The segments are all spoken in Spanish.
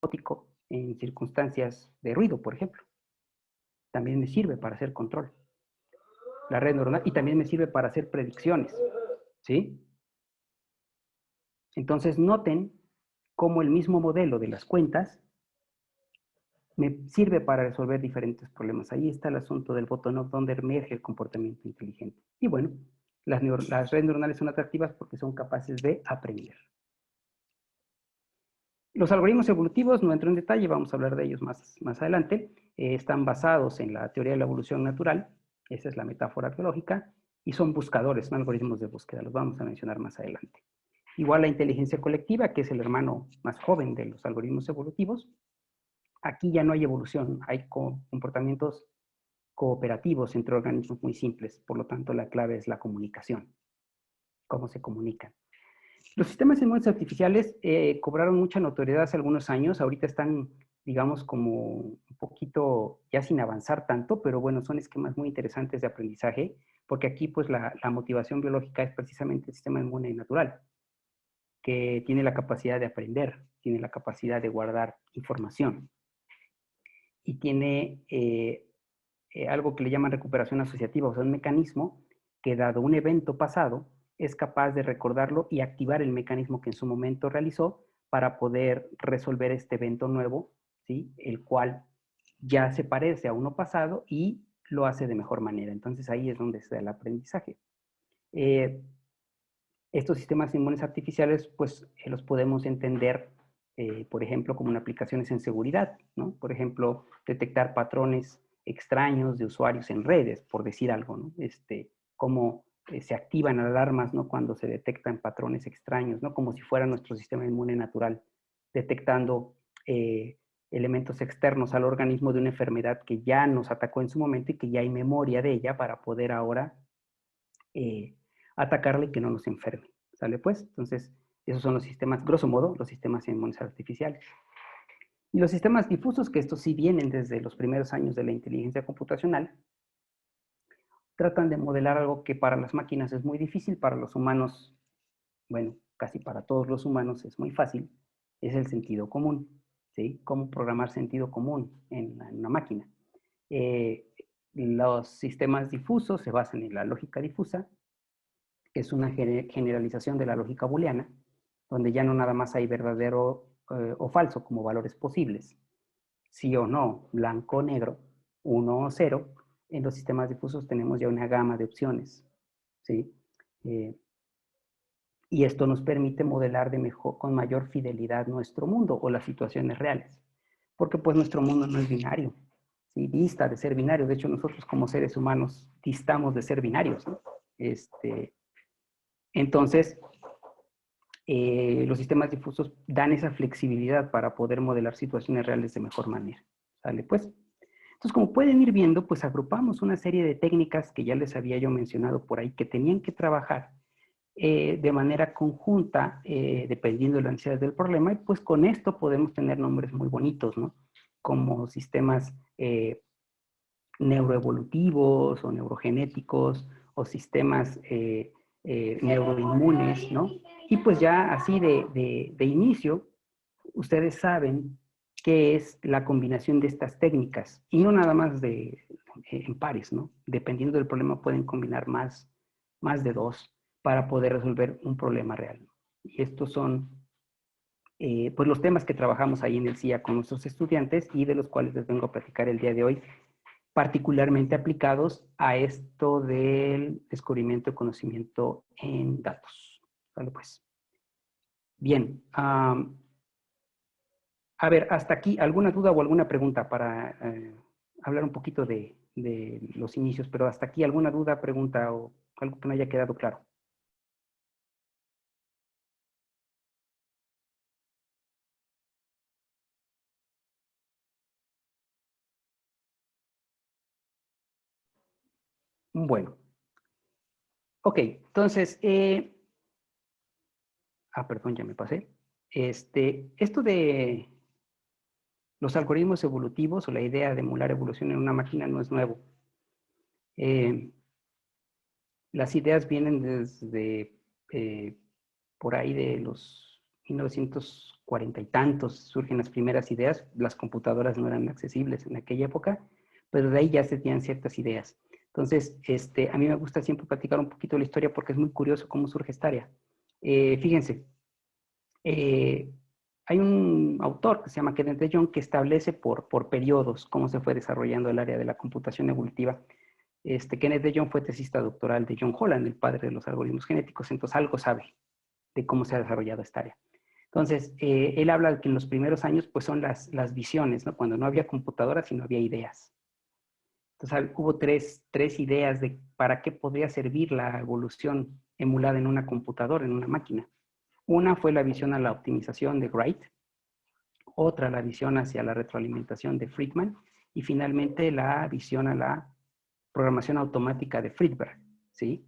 robótico en circunstancias de ruido, por ejemplo. También me sirve para hacer control. La red neuronal, y también me sirve para hacer predicciones, ¿sí? Entonces, noten cómo el mismo modelo de las cuentas me sirve para resolver diferentes problemas. Ahí está el asunto del bottom-up, donde emerge el comportamiento inteligente. Y bueno, las redes neuronales son atractivas porque son capaces de aprender. Los algoritmos evolutivos, no entro en detalle, vamos a hablar de ellos más adelante, están basados en la teoría de la evolución natural, esa es la metáfora biológica, y son buscadores, son algoritmos de búsqueda, los vamos a mencionar más adelante. Igual la inteligencia colectiva, que es el hermano más joven de los algoritmos evolutivos, aquí ya no hay evolución, hay comportamientos cooperativos entre organismos muy simples, por lo tanto la clave es la comunicación, cómo se comunican. Los sistemas inmunes artificiales cobraron mucha notoriedad hace algunos años, ahorita están, digamos, como un poquito ya sin avanzar tanto, pero bueno, son esquemas muy interesantes de aprendizaje, porque aquí pues la motivación biológica es precisamente el sistema inmune natural, que tiene la capacidad de aprender, tiene la capacidad de guardar información y tiene algo que le llaman recuperación asociativa, o sea, un mecanismo que dado un evento pasado es capaz de recordarlo y activar el mecanismo que en su momento realizó para poder resolver este evento nuevo, ¿sí? El cual ya se parece a uno pasado y lo hace de mejor manera. Entonces ahí es donde se da el aprendizaje. Estos sistemas inmunes artificiales, pues los podemos entender, por ejemplo, como en aplicaciones en seguridad, ¿no? Por ejemplo, detectar patrones extraños de usuarios en redes, por decir algo, ¿no? Cómo se activan alarmas, ¿no? Cuando se detectan patrones extraños, ¿no? Como si fuera nuestro sistema inmune natural, detectando elementos externos al organismo de una enfermedad que ya nos atacó en su momento y que ya hay memoria de ella para poder ahora atacarle y que no nos enferme. ¿Sale pues? Entonces, esos son los sistemas, grosso modo, los sistemas inmunes artificiales. Y los sistemas difusos, que estos sí vienen desde los primeros años de la inteligencia computacional, tratan de modelar algo que para las máquinas es muy difícil, para los humanos, bueno, casi para todos los humanos es muy fácil, es el sentido común, ¿sí? Cómo programar sentido común en una máquina. Los sistemas difusos se basan en la lógica difusa, que es una generalización de la lógica booleana, donde ya no nada más hay verdadero o falso como valores posibles, sí o no, blanco o negro, 1 o 0. En los sistemas difusos tenemos ya una gama de opciones, ¿sí? Y esto nos permite modelar con mayor fidelidad nuestro mundo o las situaciones reales, porque pues nuestro mundo no es binario, ¿sí? Dista de ser binario. De hecho, nosotros como seres humanos distamos de ser binarios, ¿no? Entonces, los sistemas difusos dan esa flexibilidad para poder modelar situaciones reales de mejor manera. ¿Sale? Pues, entonces, como pueden ir viendo, pues agrupamos una serie de técnicas que ya les había yo mencionado por ahí, que tenían que trabajar de manera conjunta, dependiendo de la necesidad del problema, y pues con esto podemos tener nombres muy bonitos, ¿no? Como sistemas neuroevolutivos o neurogenéticos o sistemas neuroinmunes, ¿no? Y pues ya así de inicio, ustedes saben qué es la combinación de estas técnicas y no nada más en pares, ¿no? Dependiendo del problema pueden combinar más de dos para poder resolver un problema real. Y estos son pues los temas que trabajamos ahí en el CIA con nuestros estudiantes y de los cuales les vengo a platicar el día de hoy, particularmente aplicados a esto del descubrimiento de conocimiento en datos. ¿Vale? Pues. Bien. A ver, hasta aquí, ¿alguna duda o alguna pregunta para hablar un poquito de los inicios? Pero hasta aquí, ¿alguna duda, pregunta o algo que no haya quedado claro? Bueno. Ok, entonces, perdón, ya me pasé. Esto de los algoritmos evolutivos o la idea de emular evolución en una máquina no es nuevo. Las ideas vienen desde por ahí de los 1940 y tantos surgen las primeras ideas. Las computadoras no eran accesibles en aquella época, pero de ahí ya se tenían ciertas ideas. Entonces, a mí me gusta siempre platicar un poquito de la historia porque es muy curioso cómo surge esta área. Fíjense, hay un autor que se llama Kenneth de Jong que establece por periodos cómo se fue desarrollando el área de la computación evolutiva. Kenneth de Jong fue tesista doctoral de John Holland, el padre de los algoritmos genéticos, entonces algo sabe de cómo se ha desarrollado esta área. Entonces, él habla de que en los primeros años pues son las visiones, ¿no? Cuando no había computadoras y no había ideas. Entonces, hubo tres ideas de para qué podría servir la evolución emulada en una computadora, en una máquina. Una fue la visión a la optimización de Wright, otra la visión hacia la retroalimentación de Friedman y finalmente la visión a la programación automática de Friedberg, ¿sí?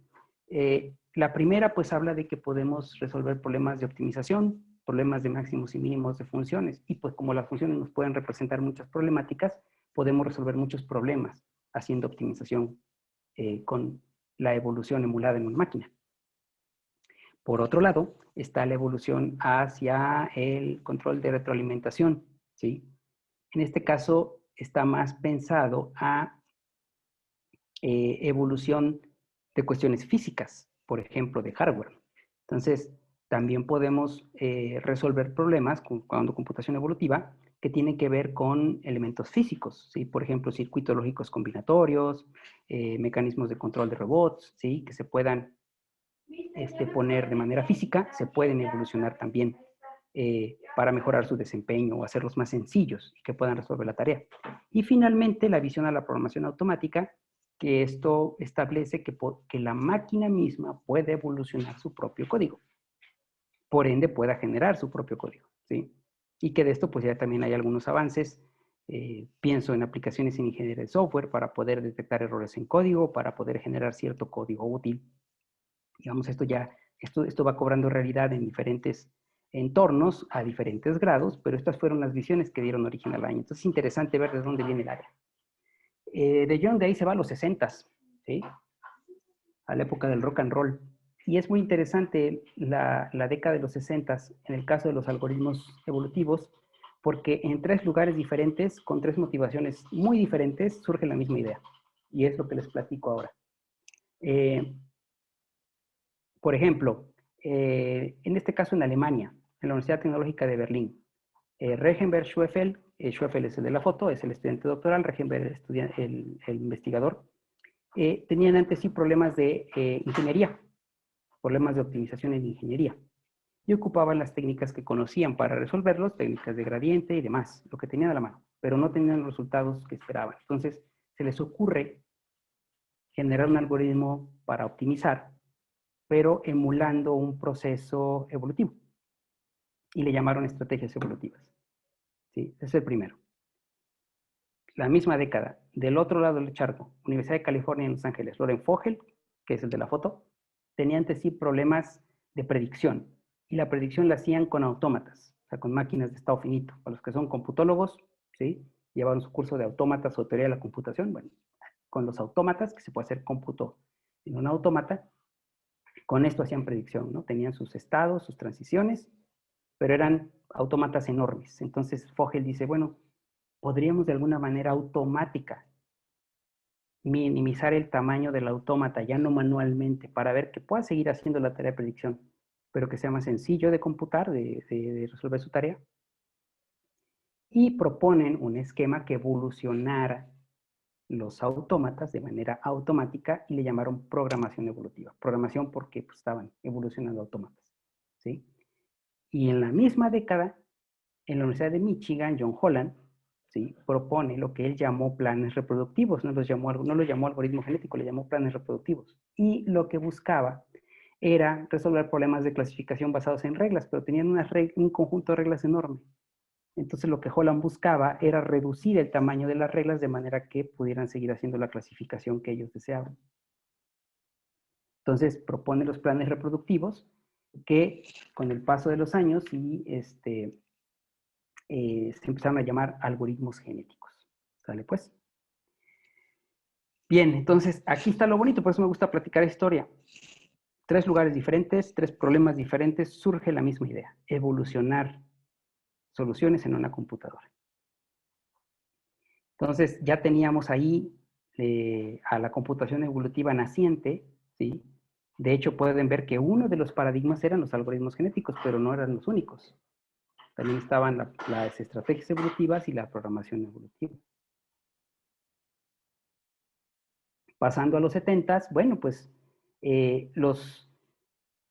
La primera pues habla de que podemos resolver problemas de optimización, problemas de máximos y mínimos de funciones y pues como las funciones nos pueden representar muchas problemáticas, podemos resolver muchos problemas haciendo optimización con la evolución emulada en una máquina. Por otro lado, está la evolución hacia el control de retroalimentación, ¿sí? En este caso, está más pensado a evolución de cuestiones físicas, por ejemplo, de hardware. Entonces, también podemos resolver problemas con computación evolutiva que tienen que ver con elementos físicos, ¿sí? Por ejemplo, circuitos lógicos combinatorios, mecanismos de control de robots, ¿sí? Que se puedan poner de manera física, se pueden evolucionar también para mejorar su desempeño o hacerlos más sencillos y que puedan resolver la tarea. Y finalmente, la visión a la programación automática, que esto establece que la máquina misma puede evolucionar su propio código. Por ende, pueda generar su propio código, ¿sí? Y que de esto, pues ya también hay algunos avances. Pienso en aplicaciones en ingeniería de software para poder detectar errores en código, para poder generar cierto código útil. Digamos, esto va cobrando realidad en diferentes entornos a diferentes grados, pero estas fueron las visiones que dieron origen al año. Entonces es interesante ver de dónde viene el área. De Jong de ahí se va a los 60s, ¿sí? A la época del rock and roll. Y es muy interesante la década de los 60s en el caso de los algoritmos evolutivos, porque en tres lugares diferentes, con tres motivaciones muy diferentes, surge la misma idea. Y es lo que les platico ahora. Por ejemplo, en este caso en Alemania, en la Universidad Tecnológica de Berlín, Regenberg Schweffel, Schweffel es el de la foto, es el estudiante doctoral, Regenberg el investigador, tenían ante sí problemas de ingeniería, problemas de optimización en ingeniería, y ocupaban las técnicas que conocían para resolverlos, técnicas de gradiente y demás, lo que tenían a la mano, pero no tenían los resultados que esperaban. Entonces, se les ocurre generar un algoritmo para optimizar, pero emulando un proceso evolutivo. Y le llamaron estrategias evolutivas. ¿Sí? Ese es el primero. La misma década, del otro lado del charco, Universidad de California en Los Ángeles, Loren Fogel, que es el de la foto, tenía ante sí problemas de predicción. Y la predicción la hacían con autómatas, o sea, con máquinas de estado finito. Para los que son computólogos, ¿sí? Llevaron su curso de autómatas o teoría de la computación. Bueno, con los autómatas, que se puede hacer cómputo en un autómata, con esto hacían predicción, ¿no? Tenían sus estados, sus transiciones, pero eran autómatas enormes. Entonces Fogel dice, bueno, podríamos de alguna manera automática minimizar el tamaño del autómata, ya no manualmente, para ver que pueda seguir haciendo la tarea de predicción, pero que sea más sencillo de computar, de resolver su tarea. Y proponen un esquema que evolucionara los autómatas de manera automática y le llamaron programación evolutiva. Programación porque pues, estaban evolucionando autómatas, ¿sí? Y en la misma década, en la Universidad de Michigan, John Holland, ¿sí? Propone lo que él llamó planes reproductivos, no lo llamó algoritmo genético, le llamó planes reproductivos. Y lo que buscaba era resolver problemas de clasificación basados en reglas, pero tenían un conjunto de reglas enorme. Entonces lo que Holland buscaba era reducir el tamaño de las reglas de manera que pudieran seguir haciendo la clasificación que ellos deseaban. Entonces propone los planes reproductivos que con el paso de los años y se empezaron a llamar algoritmos genéticos. ¿Sale pues? Bien, entonces aquí está lo bonito, por eso me gusta platicar historia. tres lugares diferentes, tres problemas diferentes, surge la misma idea, evolucionar soluciones en una computadora. Entonces ya teníamos ahí a la computación evolutiva naciente, ¿sí? De hecho, pueden ver que uno de los paradigmas eran los algoritmos genéticos, pero no eran los únicos. También estaban las estrategias evolutivas y la programación evolutiva. Pasando a los 70, bueno, pues los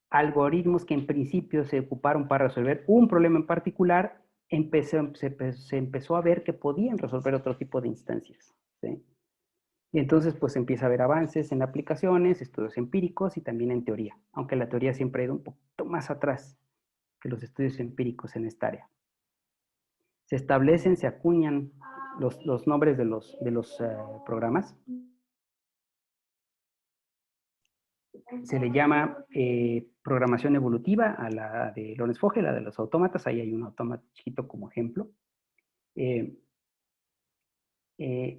algoritmos que en principio se ocuparon para resolver un problema en particular, se empezó a ver que podían resolver otro tipo de instancias, ¿sí? Y entonces pues empieza a haber avances en aplicaciones, estudios empíricos y también en teoría, aunque la teoría siempre ha ido un poquito más atrás que los estudios empíricos en esta área. Se establecen, se acuñan los nombres de los programas. Se le llama programación evolutiva a la de Lawrence Vogel, la de los autómatas. Ahí hay un autómata chiquito como ejemplo.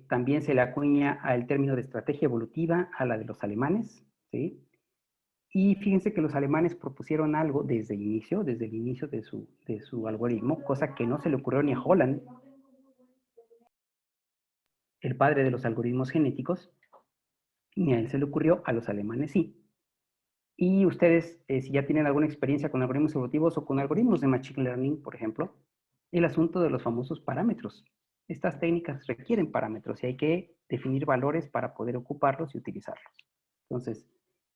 También se le acuña al término de estrategia evolutiva a la de los alemanes, ¿sí? Y fíjense que los alemanes propusieron algo desde el inicio de su algoritmo, cosa que no se le ocurrió ni a Holland, el padre de los algoritmos genéticos, ni a él se le ocurrió, a los alemanes sí. Y ustedes, si ya tienen alguna experiencia con algoritmos evolutivos o con algoritmos de Machine Learning, por ejemplo, el asunto de los famosos parámetros. Estas técnicas requieren parámetros y hay que definir valores para poder ocuparlos y utilizarlos. Entonces,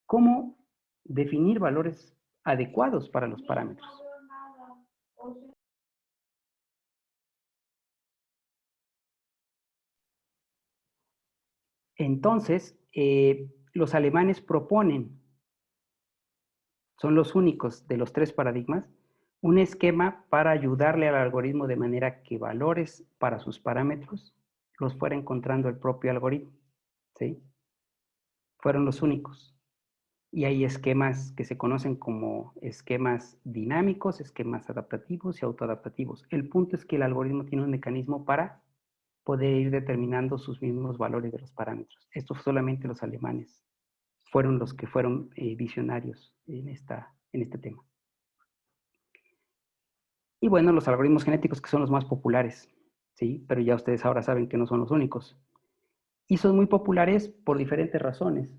¿cómo definir valores adecuados para los parámetros? Entonces, los alemanes proponen, son los únicos de los tres paradigmas, un esquema para ayudarle al algoritmo de manera que valores para sus parámetros los fuera encontrando el propio algoritmo, ¿sí? Fueron los únicos. Y hay esquemas que se conocen como esquemas dinámicos, esquemas adaptativos y autoadaptativos. El punto es que el algoritmo tiene un mecanismo para poder ir determinando sus mismos valores de los parámetros. Esto solamente los alemanes fueron los que fueron visionarios en este tema. Y bueno, los algoritmos genéticos que son los más populares, ¿sí? Pero ya ustedes ahora saben que no son los únicos. Y son muy populares por diferentes razones.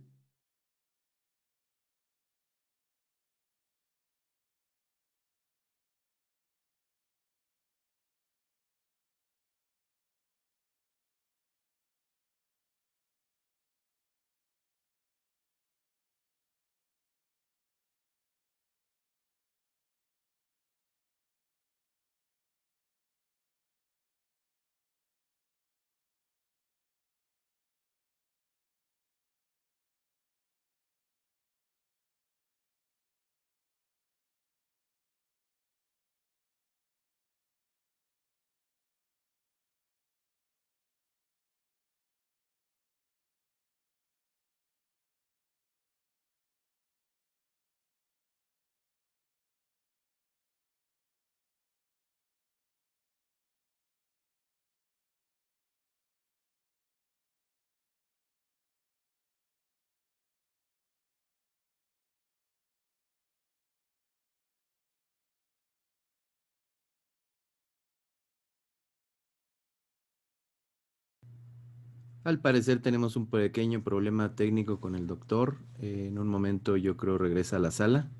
Al parecer tenemos un pequeño problema técnico con el doctor. En un momento yo creo regresa a la sala.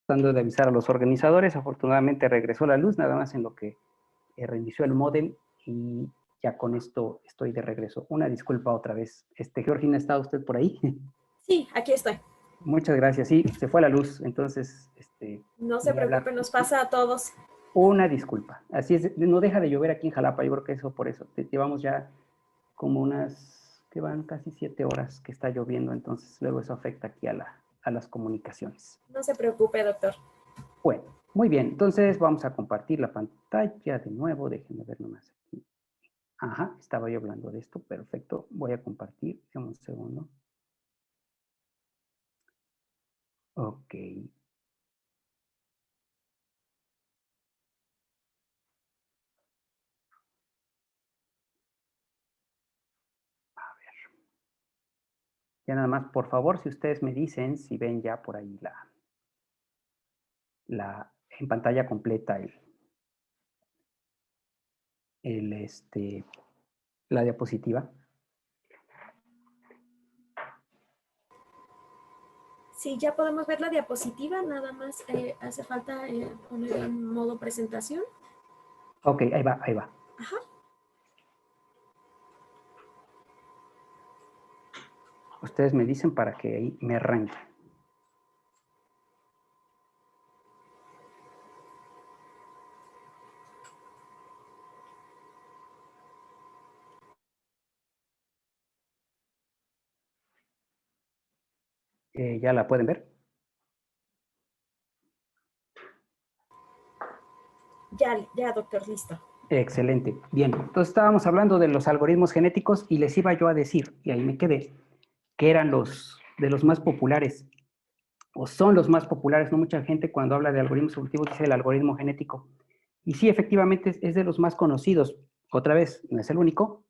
Tratando de avisar a los organizadores, afortunadamente regresó la luz, nada más en lo que reinició el módem y ya con esto estoy de regreso. Una disculpa otra vez. Georgina, ¿está usted por ahí? Sí, aquí estoy. Muchas gracias. Sí, se fue la luz, entonces, no se ni hablar. preocupe, nos pasa a todos. Una disculpa. Así es, no deja de llover aquí en Jalapa, yo creo que eso por eso. Llevamos ya como unas, que van casi 7 horas que está lloviendo, entonces luego eso afecta aquí a las comunicaciones. No se preocupe, doctor. Bueno, muy bien, entonces vamos a compartir la pantalla de nuevo, déjenme ver nomás aquí. Ajá, estaba yo hablando de esto, perfecto, voy a compartir, déjame un segundo. Ok. A ver. Ya nada más, por favor, si ustedes me dicen si ven ya por ahí en pantalla completa la diapositiva. Sí, ya podemos ver la diapositiva, nada más hace falta poner en modo presentación. Ok, ahí va, ahí va. Ajá. Ustedes me dicen para que ahí me arranque. ¿Ya la pueden ver? Ya, doctor, listo. Excelente. Bien, entonces estábamos hablando de los algoritmos genéticos y les iba yo a decir, y ahí me quedé, que eran de los más populares, o son los más populares, ¿no? Mucha gente cuando habla de algoritmos evolutivos dice el algoritmo genético. Y sí, efectivamente es de los más conocidos. Otra vez, no es el único.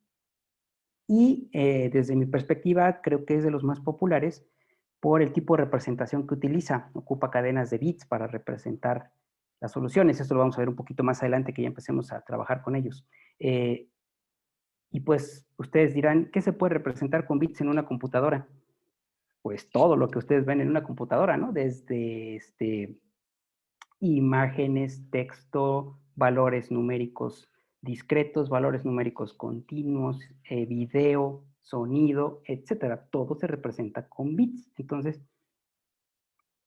Y desde mi perspectiva, creo que es de los más populares por el tipo de representación que utiliza. Ocupa cadenas de bits para representar las soluciones. Esto lo vamos a ver un poquito más adelante que ya empecemos a trabajar con ellos. Y pues ustedes dirán, ¿qué se puede representar con bits en una computadora? Pues todo lo que ustedes ven en una computadora, ¿no? Desde imágenes, texto, valores numéricos discretos, valores numéricos continuos, video, sonido, etcétera. Todo se representa con bits. Entonces,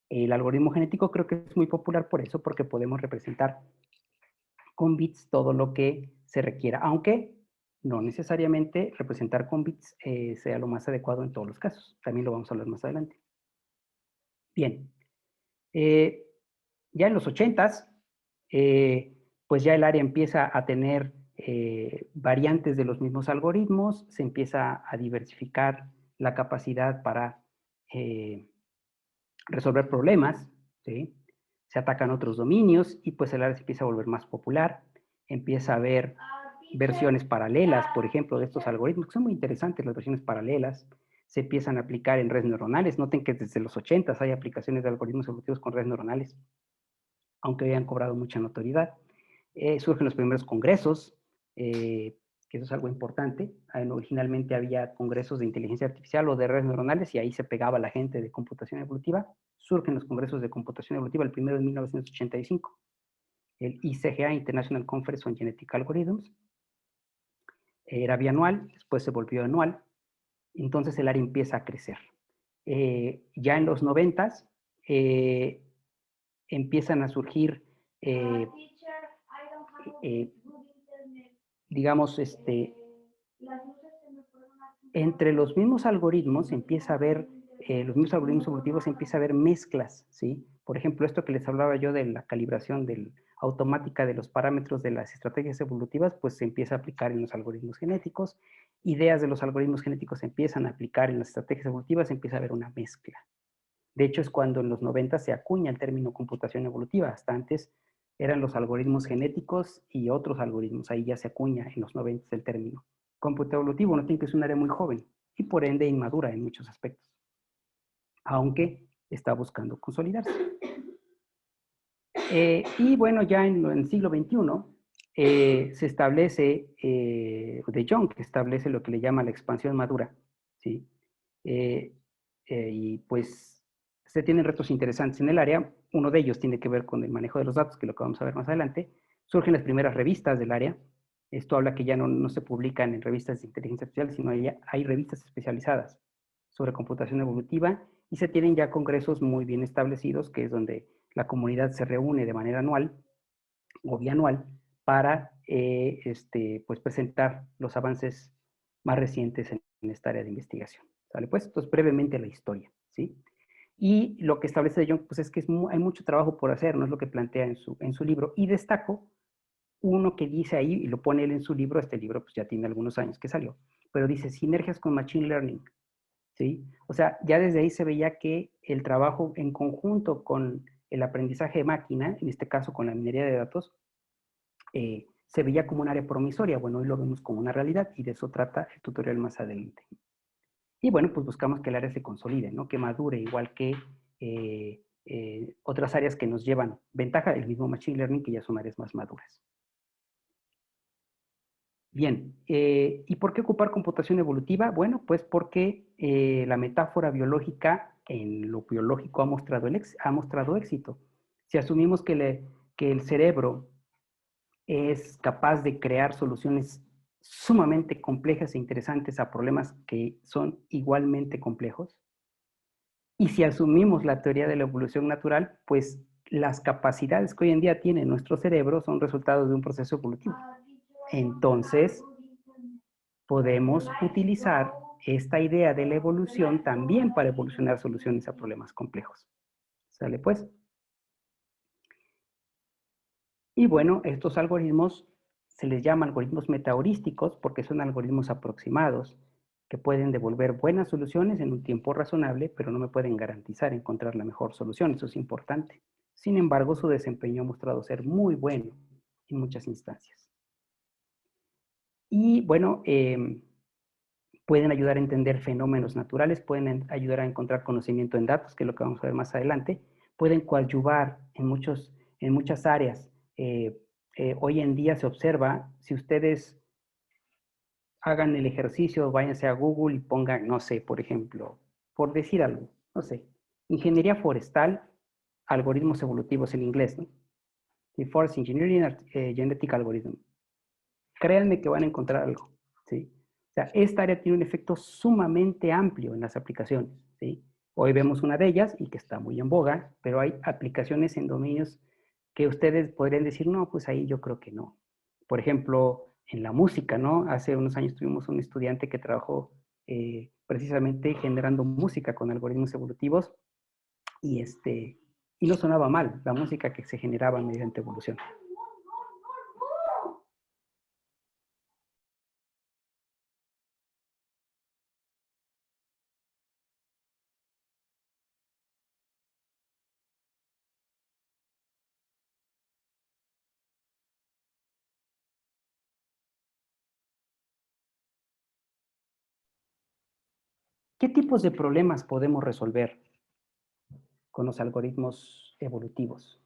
el algoritmo genético creo que es muy popular por eso, porque podemos representar con bits todo lo que se requiera, aunque no necesariamente representar con bits sea lo más adecuado en todos los casos. También lo vamos a hablar más adelante. Bien. Ya en los 80s, pues ya el área empieza a tener variantes de los mismos algoritmos, se empieza a diversificar la capacidad para resolver problemas, ¿sí? Se atacan otros dominios y pues el área se empieza a volver más popular, empieza a haber versiones paralelas, por ejemplo, de estos algoritmos, que son muy interesantes las versiones paralelas, se empiezan a aplicar en redes neuronales. Noten que desde los 80s hay aplicaciones de algoritmos evolutivos con redes neuronales, aunque hayan cobrado mucha notoriedad. Surgen los primeros congresos, que eso es algo importante. Originalmente había congresos de inteligencia artificial o de redes neuronales y ahí se pegaba la gente de computación evolutiva. Surgen los congresos de computación evolutiva, el primero en 1985, el ICGA, International Conference on Genetic Algorithms. Era bianual, después se volvió anual, entonces el área empieza a crecer. Ya en los 90s empiezan a surgir digamos, entre los mismos algoritmos empieza a haber, los mismos algoritmos evolutivos empieza a haber mezclas, ¿sí? Por ejemplo, esto que les hablaba yo de la calibración automática de los parámetros de las estrategias evolutivas, pues se empieza a aplicar en los algoritmos genéticos. Ideas de los algoritmos genéticos se empiezan a aplicar en las estrategias evolutivas, empieza a haber una mezcla. De hecho, es cuando en los 90 se acuña el término computación evolutiva. Hasta antes eran los algoritmos genéticos y otros algoritmos. Ahí ya se acuña en los 90 el término. Cómputo evolutivo, noten que es un área muy joven y por ende inmadura en muchos aspectos, aunque está buscando consolidarse. Y bueno, ya en el siglo XXI se establece, de Jung, que establece lo que le llama la expansión madura, ¿sí? Y pues Se tienen retos interesantes en el área. Uno de ellos tiene que ver con el manejo de los datos, que es lo que vamos a ver más adelante. Surgen las primeras revistas del área. Esto habla que ya no se publican en revistas de inteligencia artificial, sino ya hay revistas especializadas sobre computación evolutiva y se tienen ya congresos muy bien establecidos, que es donde la comunidad se reúne de manera anual o bianual para pues presentar los avances más recientes en esta área de investigación. ¿Sale? Pues, entonces, brevemente la historia, ¿sí? Y lo que establece de Jong, pues es que hay mucho trabajo por hacer, no es lo que plantea en su libro. Y destaco uno que dice ahí, y lo pone él en su libro, este libro pues ya tiene algunos años que salió, pero dice sinergias con Machine Learning, ¿sí? O sea, ya desde ahí se veía que el trabajo en conjunto con el aprendizaje de máquina, en este caso con la minería de datos, se veía como un área promisoria. Bueno, hoy lo vemos como una realidad y de eso trata el tutorial más adelante. Y bueno, pues buscamos que el área se consolide, ¿no? Que madure, igual que otras áreas que nos llevan ventaja, el mismo Machine Learning, que ya son áreas más maduras. Bien, ¿y por qué ocupar computación evolutiva? Bueno, pues porque la metáfora biológica en lo biológico ha mostrado éxito. Si asumimos que el cerebro es capaz de crear soluciones sumamente complejas e interesantes a problemas que son igualmente complejos, y si asumimos la teoría de la evolución natural, pues las capacidades que hoy en día tiene nuestro cerebro son resultados de un proceso evolutivo. Entonces, podemos utilizar esta idea de la evolución también para evolucionar soluciones a problemas complejos. ¿Sale pues? Y bueno, estos algoritmos se les llama algoritmos metaheurísticos porque son algoritmos aproximados que pueden devolver buenas soluciones en un tiempo razonable, pero no me pueden garantizar encontrar la mejor solución. Eso es importante. Sin embargo, su desempeño ha mostrado ser muy bueno en muchas instancias. Y bueno, pueden ayudar a entender fenómenos naturales, pueden ayudar a encontrar conocimiento en datos, que es lo que vamos a ver más adelante, pueden coadyuvar en muchas áreas. Hoy en día se observa, si ustedes hagan el ejercicio, váyanse a Google y pongan, no sé, por ejemplo, por decir algo, no sé, ingeniería forestal, algoritmos evolutivos en inglés, ¿no? Y Forest Engineering Genetic Algorithm. Créanme que van a encontrar algo, ¿sí? O sea, esta área tiene un efecto sumamente amplio en las aplicaciones, ¿sí? Hoy vemos una de ellas y que está muy en boga, pero hay aplicaciones en dominios que ustedes podrían decir, no, pues ahí yo creo que no. Por ejemplo, en la música, ¿no? Hace unos años tuvimos un estudiante que trabajó precisamente generando música con algoritmos evolutivos y, y no sonaba mal la música que se generaba mediante evolución. ¿Qué tipos de problemas podemos resolver con los algoritmos evolutivos?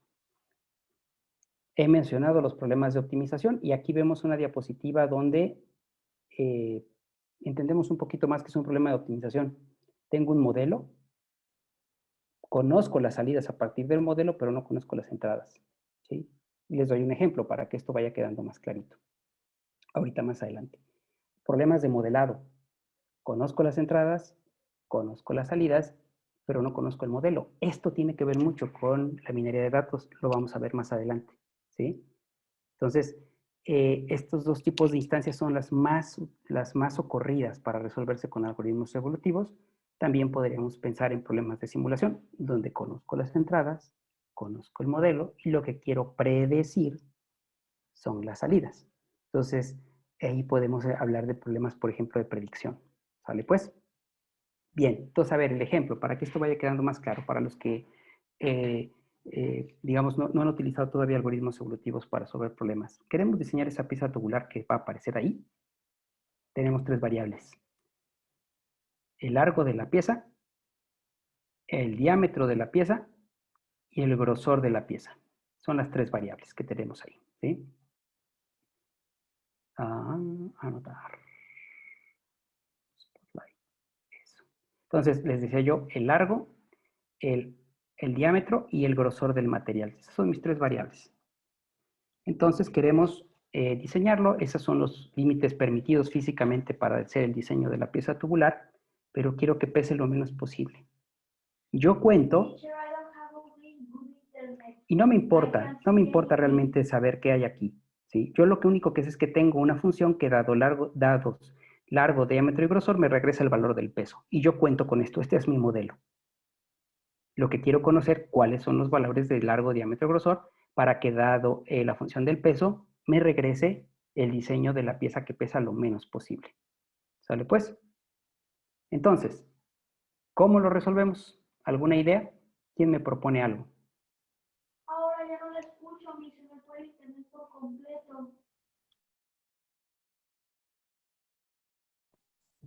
He mencionado los problemas de optimización y aquí vemos una diapositiva donde entendemos un poquito más que es un problema de optimización. Tengo un modelo, conozco las salidas a partir del modelo, pero no conozco las entradas, ¿sí? Les doy un ejemplo para que esto vaya quedando más clarito. Ahorita más adelante. Problemas de modelado. Conozco las entradas, conozco las salidas, pero no conozco el modelo. Esto tiene que ver mucho con la minería de datos, lo vamos a ver más adelante, ¿sí? Entonces, estos dos tipos de instancias son las más ocurridas para resolverse con algoritmos evolutivos. También podríamos pensar en problemas de simulación, donde conozco las entradas, conozco el modelo y lo que quiero predecir son las salidas. Entonces, ahí podemos hablar de problemas, por ejemplo, de predicción. ¿Sale pues? Bien, entonces a ver el ejemplo, para que esto vaya quedando más claro para los que, digamos, no han utilizado todavía algoritmos evolutivos para resolver problemas. Queremos diseñar esa pieza tubular que va a aparecer ahí. Tenemos tres variables. El largo de la pieza, el diámetro de la pieza y el grosor de la pieza. Son las tres variables que tenemos ahí, ¿sí? Anotar. Eso. Entonces, les decía yo, el largo, el el diámetro y el grosor del material. Esas son mis tres variables. Entonces queremos diseñarlo. Esos son los límites permitidos físicamente para hacer el diseño de la pieza tubular, pero quiero que pese lo menos posible. Yo cuento, y no me importa realmente saber qué hay aquí, ¿sí? Yo lo único que sé es que tengo una función que dados largo, diámetro y grosor me regresa el valor del peso. Y yo cuento con esto, este es mi modelo. Lo que quiero conocer, cuáles son los valores de largo, diámetro y grosor, para que dado la función del peso, me regrese el diseño de la pieza que pesa lo menos posible. ¿Sale pues? Entonces, ¿cómo lo resolvemos? ¿Alguna idea? ¿Quién me propone algo? Ahora ya no la escucho, se me fue el internet por completo.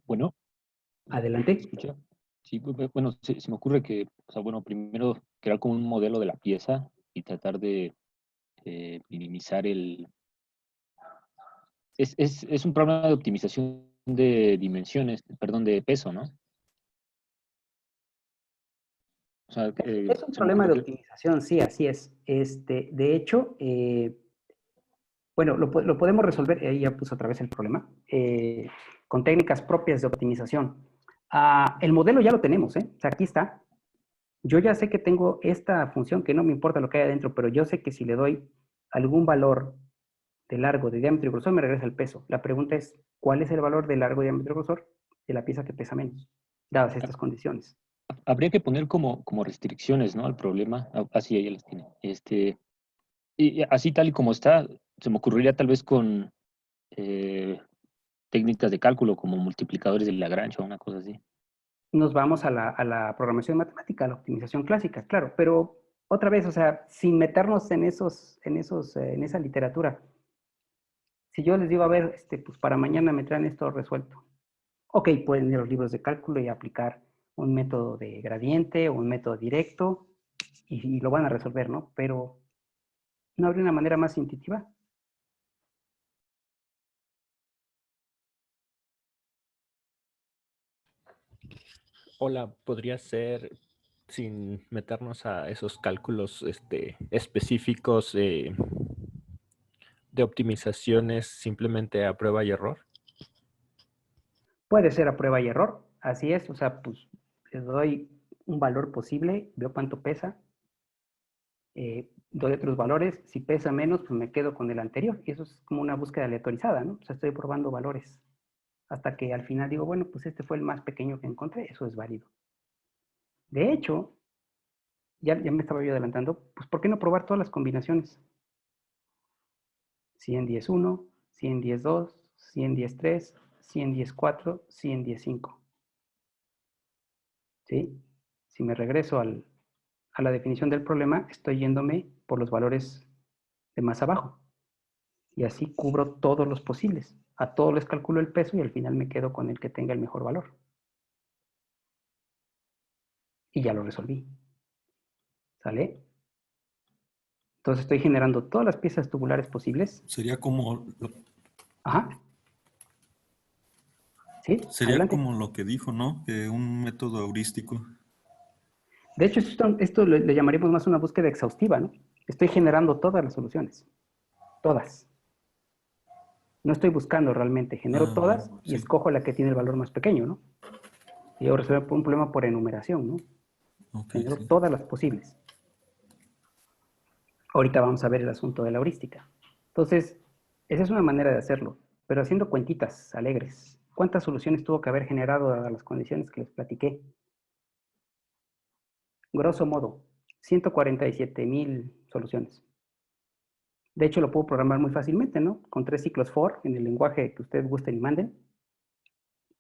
Bueno, Adelante. ¿escucha? Sí, bueno, se me ocurre que, o sea, bueno, primero crear como un modelo de la pieza y tratar de minimizar el... Es un problema de optimización de dimensiones, perdón, de peso, ¿no? O sea, Es un se me problema de ocurre... optimización, sí, así es. De hecho, bueno, lo podemos resolver, ahí ya puse otra vez el problema, con técnicas propias de optimización. El modelo ya lo tenemos, ¿eh? O sea, aquí está. Yo ya sé que tengo esta función que no me importa lo que hay adentro, pero yo sé que si le doy algún valor de largo, de diámetro y grosor, me regresa el peso. La pregunta es, ¿cuál es el valor de largo, diámetro y grosor de la pieza que pesa menos, dadas estas condiciones? Habría que poner como restricciones, ¿no? Al problema. Así ella las tiene. Y así tal y como está, se me ocurriría tal vez con técnicas de cálculo como multiplicadores de Lagrange o una cosa así. Nos vamos a la programación matemática, a la optimización clásica, claro, pero otra vez, o sea, sin meternos en esa literatura. Si yo les digo, a ver, pues para mañana me traen esto resuelto. Ok, pueden ir a los libros de cálculo y aplicar un método de gradiente o un método directo y lo van a resolver, ¿no? Pero ¿no habría una manera más intuitiva? Hola, podría ser sin meternos a esos cálculos específicos de optimizaciones, simplemente a prueba y error. Puede ser a prueba y error, así es, o sea, pues les doy un valor posible, veo cuánto pesa, doy otros valores, si pesa menos, pues me quedo con el anterior, y eso es como una búsqueda aleatorizada, ¿no? O sea, estoy probando valores, hasta que al final digo, bueno, pues este fue el más pequeño que encontré, eso es válido. De hecho, ya me estaba yo adelantando, pues ¿por qué no probar todas las combinaciones? 110-1, 110-2, 110-3, 110-4, 110-5. ¿Sí? Si me regreso a la definición del problema, estoy yéndome por los valores de más abajo. Y así cubro todos los posibles. A todos les calculo el peso y al final me quedo con el que tenga el mejor valor. Y ya lo resolví. ¿Sale? Entonces estoy generando todas las piezas tubulares posibles. Sería como Ajá. ¿Sí? sería Adelante. como lo que dijo, ¿no? Que un método heurístico. De hecho, esto le llamaríamos más una búsqueda exhaustiva, ¿no? Estoy generando todas las soluciones. Todas. No estoy buscando realmente, genero todas y Sí. escojo la que tiene el valor más pequeño, ¿no? Y yo resuelvo un problema por enumeración, ¿no? Ok, Genero sí. todas las posibles. Ahorita vamos a ver el asunto de la heurística. Entonces, esa es una manera de hacerlo, pero haciendo cuentitas alegres. ¿Cuántas soluciones tuvo que haber generado a las condiciones que les platiqué? Grosso modo, 147,000 soluciones. De hecho, lo puedo programar muy fácilmente, ¿no? Con 3 ciclos for en el lenguaje que ustedes gusten y manden.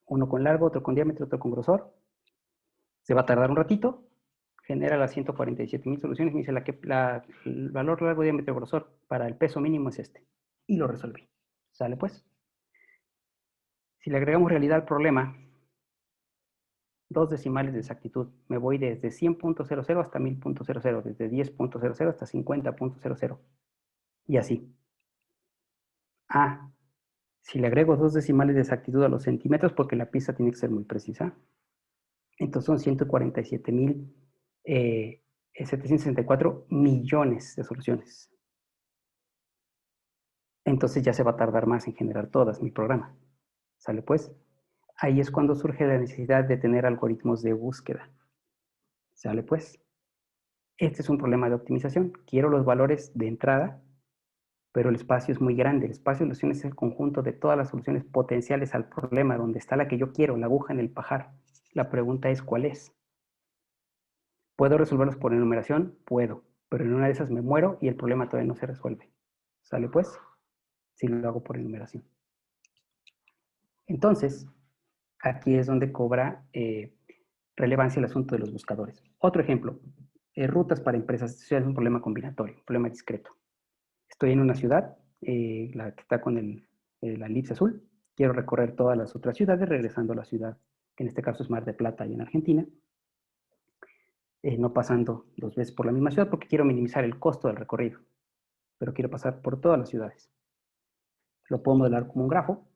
Uno con largo, otro con diámetro, otro con grosor. Se va a tardar un ratito, genera las 147,000 soluciones, me dice el valor largo, diámetro, grosor para el peso mínimo es este. Y lo resolví. ¿Sale pues? Si le agregamos realidad al problema, 2 decimales de exactitud. Me voy desde 100.00 hasta 1000.00, desde 10.00 hasta 50.00. Y así. Si le agrego 2 decimales de exactitud a los centímetros, porque la pieza tiene que ser muy precisa, entonces son 147,000 764 millones de soluciones. Entonces ya se va a tardar más en generar todas mi programa. ¿Sale pues? Ahí es cuando surge la necesidad de tener algoritmos de búsqueda. ¿Sale pues? Este es un problema de optimización. Quiero los valores de entrada, pero el espacio es muy grande. El espacio de soluciones es el conjunto de todas las soluciones potenciales al problema, donde está la que yo quiero, la aguja en el pajar. La pregunta es, ¿cuál es? ¿Puedo resolverlos por enumeración? Puedo, pero en una de esas me muero y el problema todavía no se resuelve. ¿Sale pues? Si lo hago por enumeración. Entonces, aquí es donde cobra relevancia el asunto de los buscadores. Otro ejemplo, rutas para empresas. Esto es un problema combinatorio, un problema discreto. Estoy en una ciudad, la que está con la elipse azul. Quiero recorrer todas las otras ciudades, regresando a la ciudad, que en este caso es Mar del Plata y en Argentina. No pasando 2 veces por la misma ciudad porque quiero minimizar el costo del recorrido. Pero quiero pasar por todas las ciudades. Lo puedo modelar como un grafo,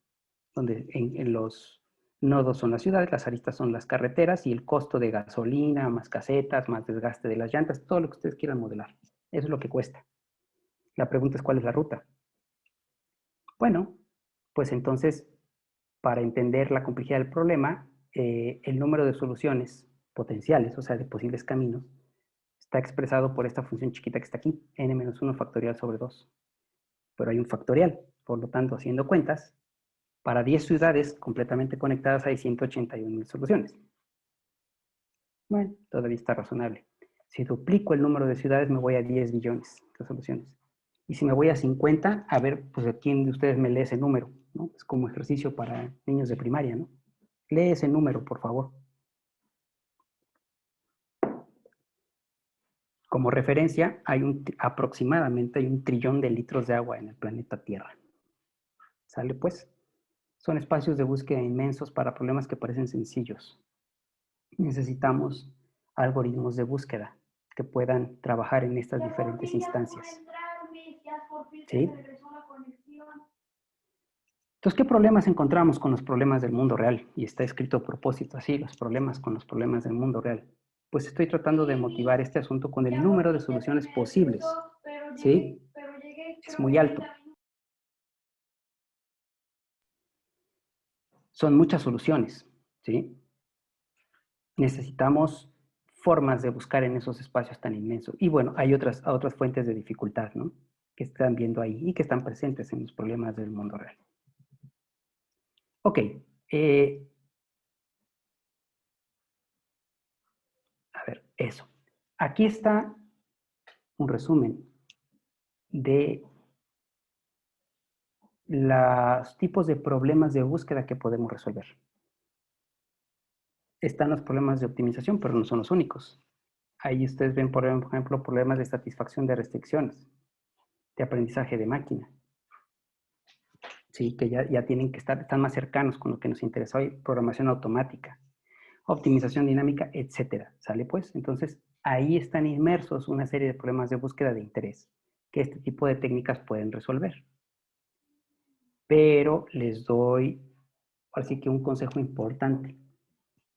donde en los nodos son las ciudades, las aristas son las carreteras y el costo de gasolina, más casetas, más desgaste de las llantas, todo lo que ustedes quieran modelar. Eso es lo que cuesta. La pregunta es, ¿cuál es la ruta? Bueno, pues entonces, para entender la complejidad del problema, el número de soluciones potenciales, o sea, de posibles caminos, está expresado por esta función chiquita que está aquí, n-1 factorial sobre 2. Pero hay un factorial, por lo tanto, haciendo cuentas, para 10 ciudades completamente conectadas hay 181.000 soluciones. Bueno, todavía está razonable. Si duplico el número de ciudades, me voy a 10 billones de soluciones. Y si me voy a 50, a ver, pues a quién de ustedes me lee ese número, ¿no? Es como ejercicio para niños de primaria, ¿no? Lee ese número, por favor. Como referencia, aproximadamente hay 1 trillón de litros de agua en el planeta Tierra. ¿Sale pues? Son espacios de búsqueda inmensos para problemas que parecen sencillos. Necesitamos algoritmos de búsqueda que puedan trabajar en estas diferentes instancias. ¿Sí? Entonces, ¿qué problemas encontramos con los problemas del mundo real? Y está escrito a propósito así, los problemas con los problemas del mundo real. Pues estoy tratando de motivar este asunto con el número de soluciones posibles. ¿Sí? Es muy alto. Son muchas soluciones. ¿Sí? Necesitamos formas de buscar en esos espacios tan inmensos. Y bueno, hay otras fuentes de dificultad, ¿no? Que están viendo ahí y que están presentes en los problemas del mundo real. Ok. A ver, eso. Aquí está un resumen de los tipos de problemas de búsqueda que podemos resolver. Están los problemas de optimización, pero no son los únicos. Ahí ustedes ven, por ejemplo, problemas de satisfacción de restricciones, de aprendizaje de máquina. Sí, que ya tienen que están más cercanos con lo que nos interesa hoy, programación automática, optimización dinámica, etcétera. ¿Sale pues? Entonces, ahí están inmersos una serie de problemas de búsqueda de interés que este tipo de técnicas pueden resolver. Pero les doy, así que un consejo importante.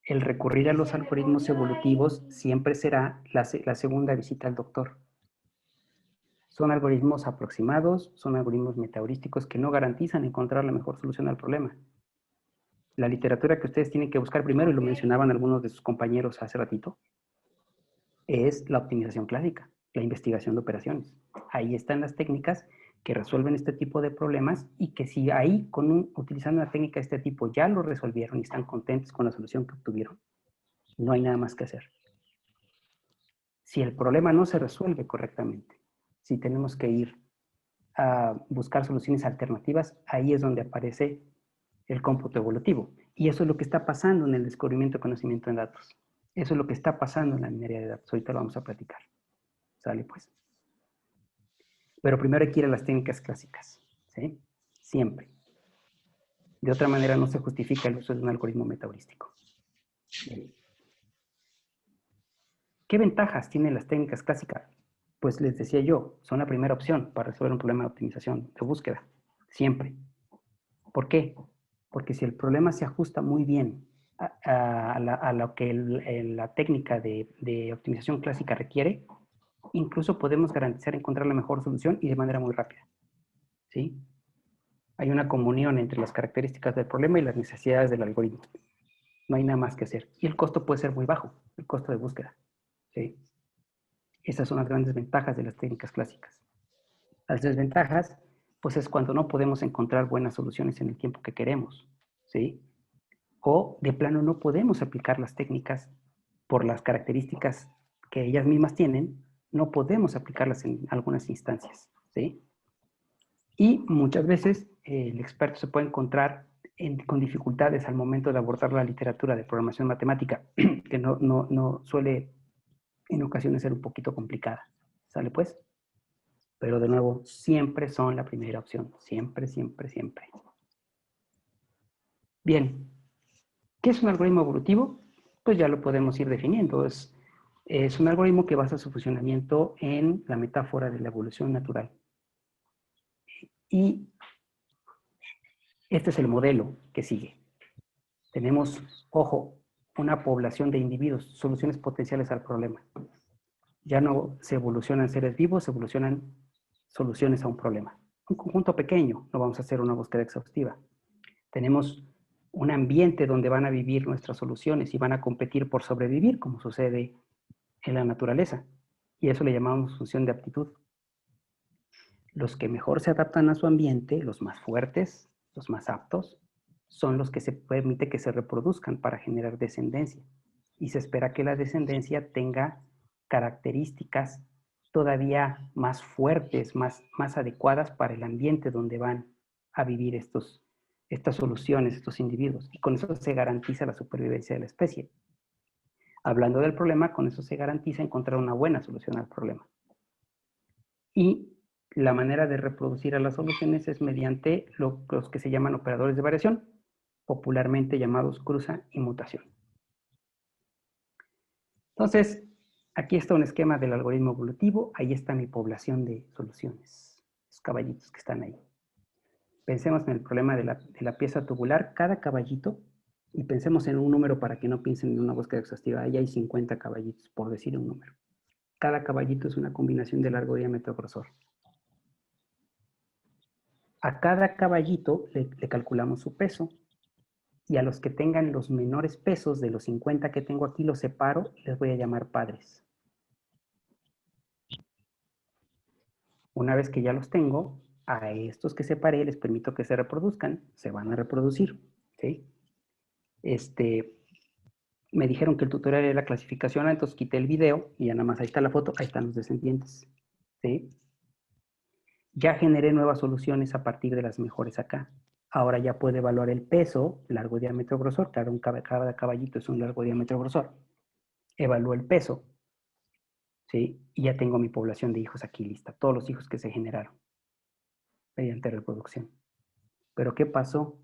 El recurrir a los algoritmos evolutivos siempre será la segunda visita al doctor. Son algoritmos aproximados, son algoritmos metaheurísticos que no garantizan encontrar la mejor solución al problema. La literatura que ustedes tienen que buscar primero, y lo mencionaban algunos de sus compañeros hace ratito, es la optimización clásica, la investigación de operaciones. Ahí están las técnicas que resuelven este tipo de problemas y que si ahí, utilizando una técnica de este tipo, ya lo resolvieron y están contentos con la solución que obtuvieron, no hay nada más que hacer. Si el problema no se resuelve correctamente, si tenemos que ir a buscar soluciones alternativas, ahí es donde aparece el cómputo evolutivo. Y eso es lo que está pasando en el descubrimiento de conocimiento en datos. Eso es lo que está pasando en la minería de datos. Ahorita lo vamos a platicar. ¿Sale pues? Pero primero hay que ir a las técnicas clásicas. ¿Sí? Siempre. De otra manera no se justifica el uso de un algoritmo metaheurístico. ¿Qué ventajas tienen las técnicas clásicas? Pues les decía yo, son la primera opción para resolver un problema de optimización, de búsqueda. Siempre. ¿Por qué? Porque si el problema se ajusta muy bien a lo que la técnica de optimización clásica requiere, incluso podemos garantizar encontrar la mejor solución y de manera muy rápida. ¿Sí? Hay una comunión entre las características del problema y las necesidades del algoritmo. No hay nada más que hacer. Y el costo puede ser muy bajo, el costo de búsqueda. ¿Sí? Esas son las grandes ventajas de las técnicas clásicas. Las desventajas, pues es cuando no podemos encontrar buenas soluciones en el tiempo que queremos. ¿Sí? O de plano no podemos aplicar las técnicas por las características que ellas mismas tienen, no podemos aplicarlas en algunas instancias. ¿Sí? Y muchas veces el experto se puede encontrar con dificultades al momento de abordar la literatura de programación matemática, que no suele en ocasiones ser un poquito complicada. ¿Sale pues? Pero de nuevo, siempre son la primera opción. Siempre, siempre, siempre. Bien. ¿Qué es un algoritmo evolutivo? Pues ya lo podemos ir definiendo. Es un algoritmo que basa su funcionamiento en la metáfora de la evolución natural. Y este es el modelo que sigue. Tenemos, ojo, una población de individuos, soluciones potenciales al problema. Ya no se evolucionan seres vivos, se evolucionan soluciones a un problema. Un conjunto pequeño, no vamos a hacer una búsqueda exhaustiva. Tenemos un ambiente donde van a vivir nuestras soluciones y van a competir por sobrevivir, como sucede en la naturaleza. Y eso le llamamos función de aptitud. Los que mejor se adaptan a su ambiente, los más fuertes, los más aptos, son los que se permite que se reproduzcan para generar descendencia. Y se espera que la descendencia tenga características todavía más fuertes, más adecuadas para el ambiente donde van a vivir estas soluciones, estos individuos. Y con eso se garantiza la supervivencia de la especie. Hablando del problema, con eso se garantiza encontrar una buena solución al problema. Y la manera de reproducir a las soluciones es mediante los que se llaman operadores de variación, popularmente llamados cruza y mutación. Entonces, aquí está un esquema del algoritmo evolutivo. Ahí está mi población de soluciones, los caballitos que están ahí. Pensemos en el problema de la pieza tubular. Cada caballito, y pensemos en un número para que no piensen en una búsqueda exhaustiva. Ahí hay 50 caballitos, por decir un número. Cada caballito es una combinación de largo, diámetro, grosor. A cada caballito le calculamos su peso. Y a los que tengan los menores pesos de los 50 que tengo aquí, los separo y les voy a llamar padres. Una vez que ya los tengo, a estos que separé les permito que se reproduzcan, se van a reproducir. ¿Sí? Me dijeron que el tutorial era clasificación, entonces quité el video y ya nada más ahí está la foto, ahí están los descendientes. ¿Sí? Ya generé nuevas soluciones a partir de las mejores acá. Ahora ya puedo evaluar el peso, largo, diámetro, grosor. Claro, cada caballito es un largo, diámetro, grosor. Evalúo el peso. ¿Sí? Y ya tengo mi población de hijos aquí lista. Todos los hijos que se generaron mediante reproducción. Pero ¿qué pasó?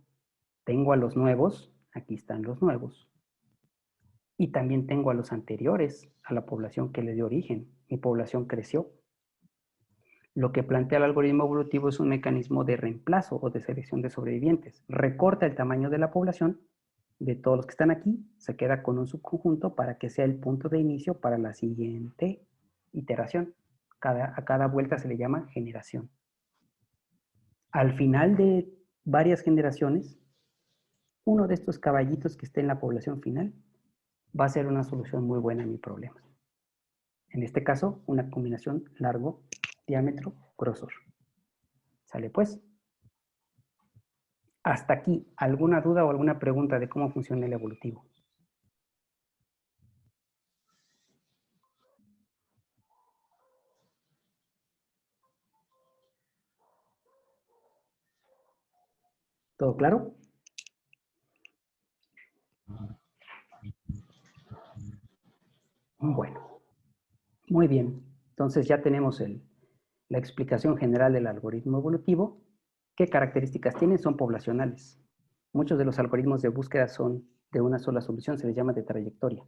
Tengo a los nuevos. Aquí están los nuevos. Y también tengo a los anteriores, a la población que le dio origen. Mi población creció. Lo que plantea el algoritmo evolutivo es un mecanismo de reemplazo o de selección de sobrevivientes. Recorta el tamaño de la población de todos los que están aquí, se queda con un subconjunto para que sea el punto de inicio para la siguiente iteración. A cada vuelta se le llama generación. Al final de varias generaciones, uno de estos caballitos que esté en la población final va a ser una solución muy buena a mi problema. En este caso, una combinación largo, diámetro, grosor. ¿Sale pues? Hasta aquí, ¿alguna duda o alguna pregunta de cómo funciona el evolutivo? ¿Todo claro? Bueno, muy bien. Entonces ya tenemos la explicación general del algoritmo evolutivo. ¿Qué características tiene? Son poblacionales. Muchos de los algoritmos de búsqueda son de una sola solución, se les llama de trayectoria.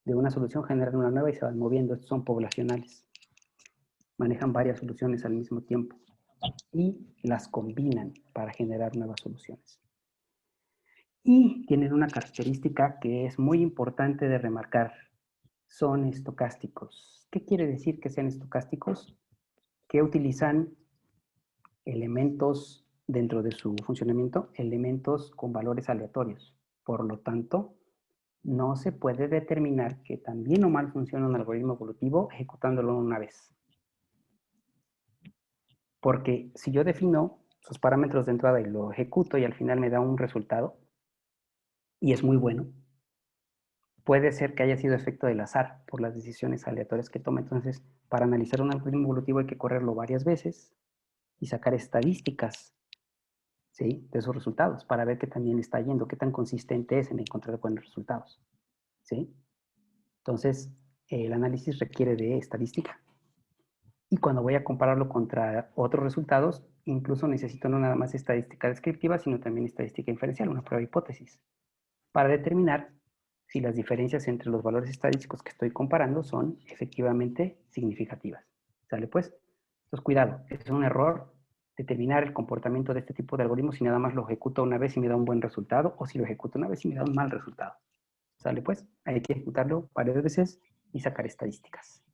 De una solución generan una nueva y se van moviendo. Estos son poblacionales. Manejan varias soluciones al mismo tiempo y las combinan para generar nuevas soluciones. Y tienen una característica que es muy importante de remarcar. Son estocásticos. ¿Qué quiere decir que sean estocásticos? Que utilizan elementos dentro de su funcionamiento, elementos con valores aleatorios. Por lo tanto, no se puede determinar que tan bien o mal funciona un algoritmo evolutivo ejecutándolo una vez. Porque si yo defino sus parámetros de entrada y lo ejecuto y al final me da un resultado, y es muy bueno, puede ser que haya sido efecto del azar por las decisiones aleatorias que toma. Entonces, para analizar un algoritmo evolutivo hay que correrlo varias veces y sacar estadísticas, ¿sí?, de esos resultados para ver qué tan bien está yendo, qué tan consistente es en encontrar buenos resultados, ¿sí? Entonces, el análisis requiere de estadística. Y cuando voy a compararlo contra otros resultados, incluso necesito no nada más estadística descriptiva, sino también estadística inferencial, una prueba de hipótesis, para determinar si las diferencias entre los valores estadísticos que estoy comparando son efectivamente significativas. ¿Sale pues? Entonces, cuidado, es un error determinar el comportamiento de este tipo de algoritmos si nada más lo ejecuto una vez y me da un buen resultado, o si lo ejecuto una vez y me da un mal resultado. ¿Sale pues? Hay que ejecutarlo varias veces y sacar estadísticas.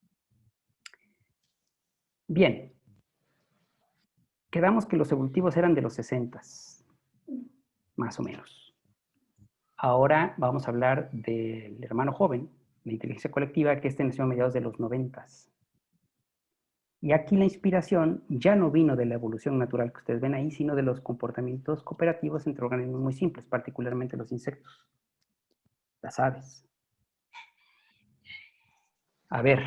Bien. Quedamos que los evolutivos eran de los 60s, más o menos. Ahora vamos a hablar del hermano joven, la inteligencia colectiva, que nació a mediados de los 90s. Y aquí la inspiración ya no vino de la evolución natural que ustedes ven ahí, sino de los comportamientos cooperativos entre organismos muy simples, particularmente los insectos, las aves. A ver,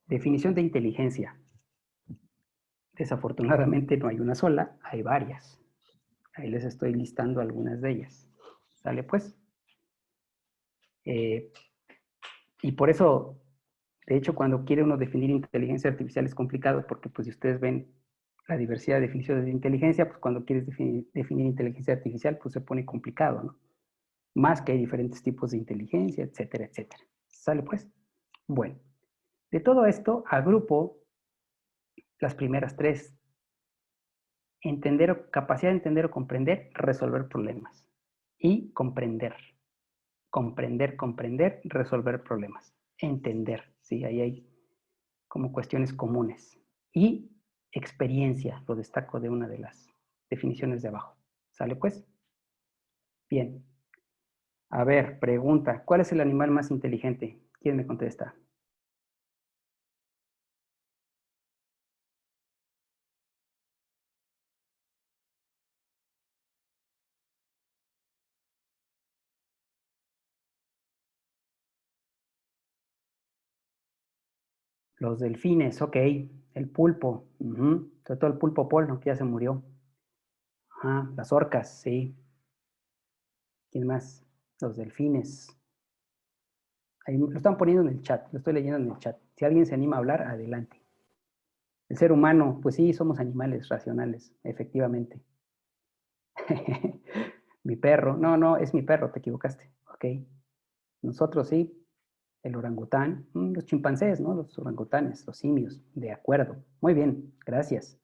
definición de inteligencia. Desafortunadamente no hay una sola, hay varias. Ahí les estoy listando algunas de ellas. ¿Sale pues? Y por eso, de hecho, cuando quiere uno definir inteligencia artificial es complicado, porque pues si ustedes ven la diversidad de definiciones de inteligencia, pues cuando quieres definir inteligencia artificial, pues se pone complicado, ¿no? Más que hay diferentes tipos de inteligencia, etcétera, etcétera. ¿Sale pues? Bueno, de todo esto agrupo las primeras tres. Capacidad de entender o comprender, resolver problemas. Y comprender. Comprender, resolver problemas. Entender, ¿sí? Ahí hay como cuestiones comunes. Y experiencia, lo destaco de una de las definiciones de abajo. ¿Sale pues? Bien. A ver, pregunta, ¿cuál es el animal más inteligente? ¿Quién me contesta? Los delfines, ok. El pulpo, sobre todo el pulpo polno, que ya se murió. Ajá, las orcas, sí. ¿Quién más? Los delfines. Ahí lo están poniendo en el chat, lo estoy leyendo en el chat. Si alguien se anima a hablar, adelante. El ser humano, pues sí, somos animales racionales, efectivamente. Mi perro, no, es mi perro, te equivocaste. Ok. Nosotros sí, el orangután, los chimpancés, ¿no? Los orangutanes, los simios, de acuerdo. Muy bien, gracias.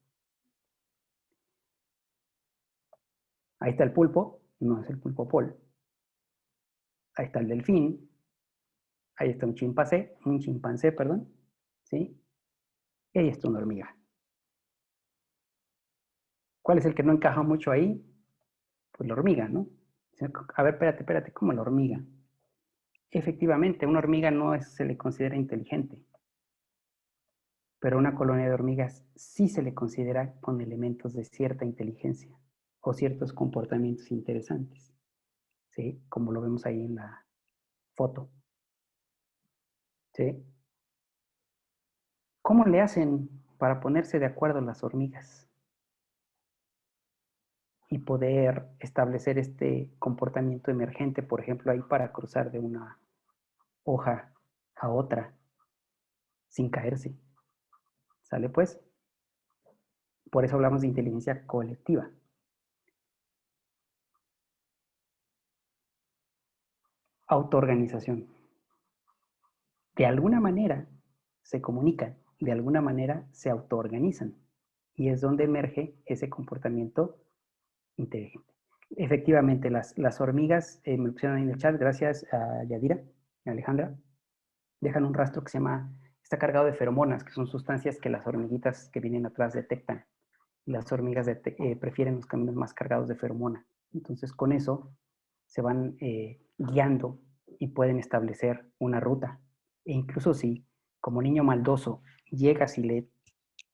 Ahí está el pulpo, no es el pulpo pol. Ahí está el delfín. Ahí está un chimpancé, perdón. ¿Sí? Y ahí está una hormiga. ¿Cuál es el que no encaja mucho ahí? Pues la hormiga, ¿no? A ver, espérate, ¿cómo la hormiga? Efectivamente, una hormiga no se le considera inteligente, pero una colonia de hormigas sí se le considera con elementos de cierta inteligencia o ciertos comportamientos interesantes, ¿sí? Como lo vemos ahí en la foto, ¿sí? ¿Cómo le hacen para ponerse de acuerdo las hormigas y poder establecer este comportamiento emergente, por ejemplo, ahí para cruzar de una hoja a otra sin caerse? ¿Sale pues? Por eso hablamos de inteligencia colectiva. Autoorganización. De alguna manera se comunican, de alguna manera se autoorganizan. Y es donde emerge ese comportamiento inteligente. Efectivamente, las hormigas, me lo pusieron ahí en el chat, gracias a Yadira, a Alejandra, dejan un rastro que está cargado de feromonas, que son sustancias que las hormiguitas que vienen atrás detectan. Las hormigas prefieren los caminos más cargados de feromona. Entonces, con eso se van guiando y pueden establecer una ruta. E incluso si, como niño maldoso, llegas y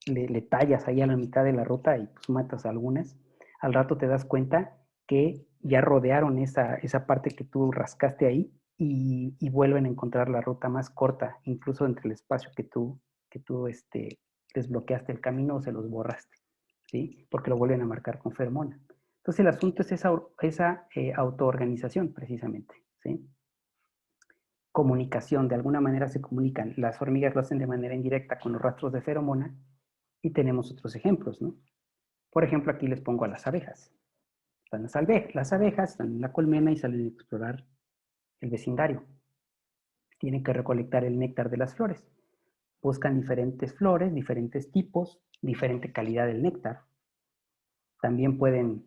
le tallas ahí a la mitad de la ruta y pues matas a algunas, al rato te das cuenta que ya rodearon esa parte que tú rascaste ahí y vuelven a encontrar la ruta más corta, incluso entre el espacio que tú desbloqueaste el camino o se los borraste, ¿sí? Porque lo vuelven a marcar con feromona. Entonces el asunto es esa autoorganización precisamente, ¿sí? Comunicación, de alguna manera se comunican. Las hormigas lo hacen de manera indirecta con los rastros de feromona y tenemos otros ejemplos, ¿no? Por ejemplo, aquí les pongo a las abejas. Están las abejas están en la colmena y salen a explorar el vecindario. Tienen que recolectar el néctar de las flores. Buscan diferentes flores, diferentes tipos, diferente calidad del néctar. También pueden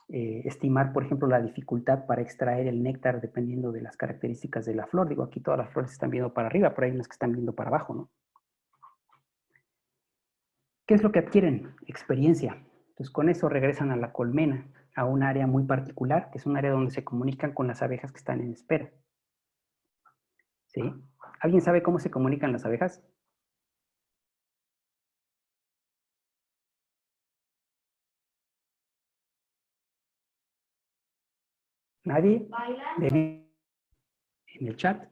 estimar, por ejemplo, la dificultad para extraer el néctar dependiendo de las características de la flor. Digo, aquí todas las flores están viendo para arriba, pero hay unas que están viendo para abajo, ¿no? ¿Qué es lo que adquieren? Experiencia. Entonces, con eso regresan a la colmena, a un área muy particular, que es un área donde se comunican con las abejas que están en espera. ¿Sí? ¿Alguien sabe cómo se comunican las abejas? ¿Nadie? Bailando. En el chat.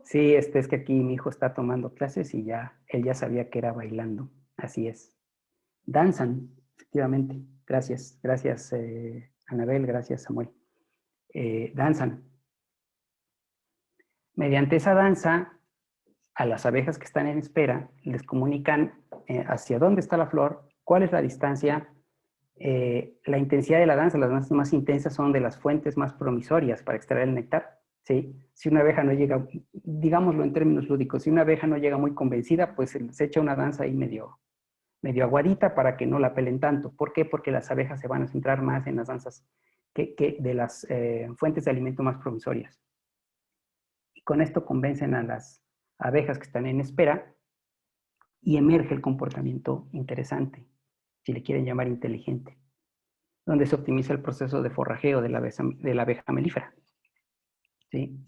Sí, es que aquí mi hijo está tomando clases y él ya sabía que era bailando. Así es. Danzan, efectivamente. Gracias, gracias Anabel, gracias Samuel. Danzan. Mediante esa danza, a las abejas que están en espera, les comunican hacia dónde está la flor, cuál es la distancia, la intensidad de la danza. Las danzas más intensas son de las fuentes más promisorias para extraer el néctar. ¿Sí? Si una abeja no llega, digámoslo en términos lúdicos, si una abeja no llega muy convencida, pues se echa una danza ahí medio aguadita para que no la pelen tanto. ¿Por qué? Porque las abejas se van a centrar más en las danzas que de las fuentes de alimento más promisorias. Y con esto convencen a las abejas que están en espera y emerge el comportamiento interesante, si le quieren llamar inteligente, donde se optimiza el proceso de forrajeo de la abeja melífera. ¿Sí?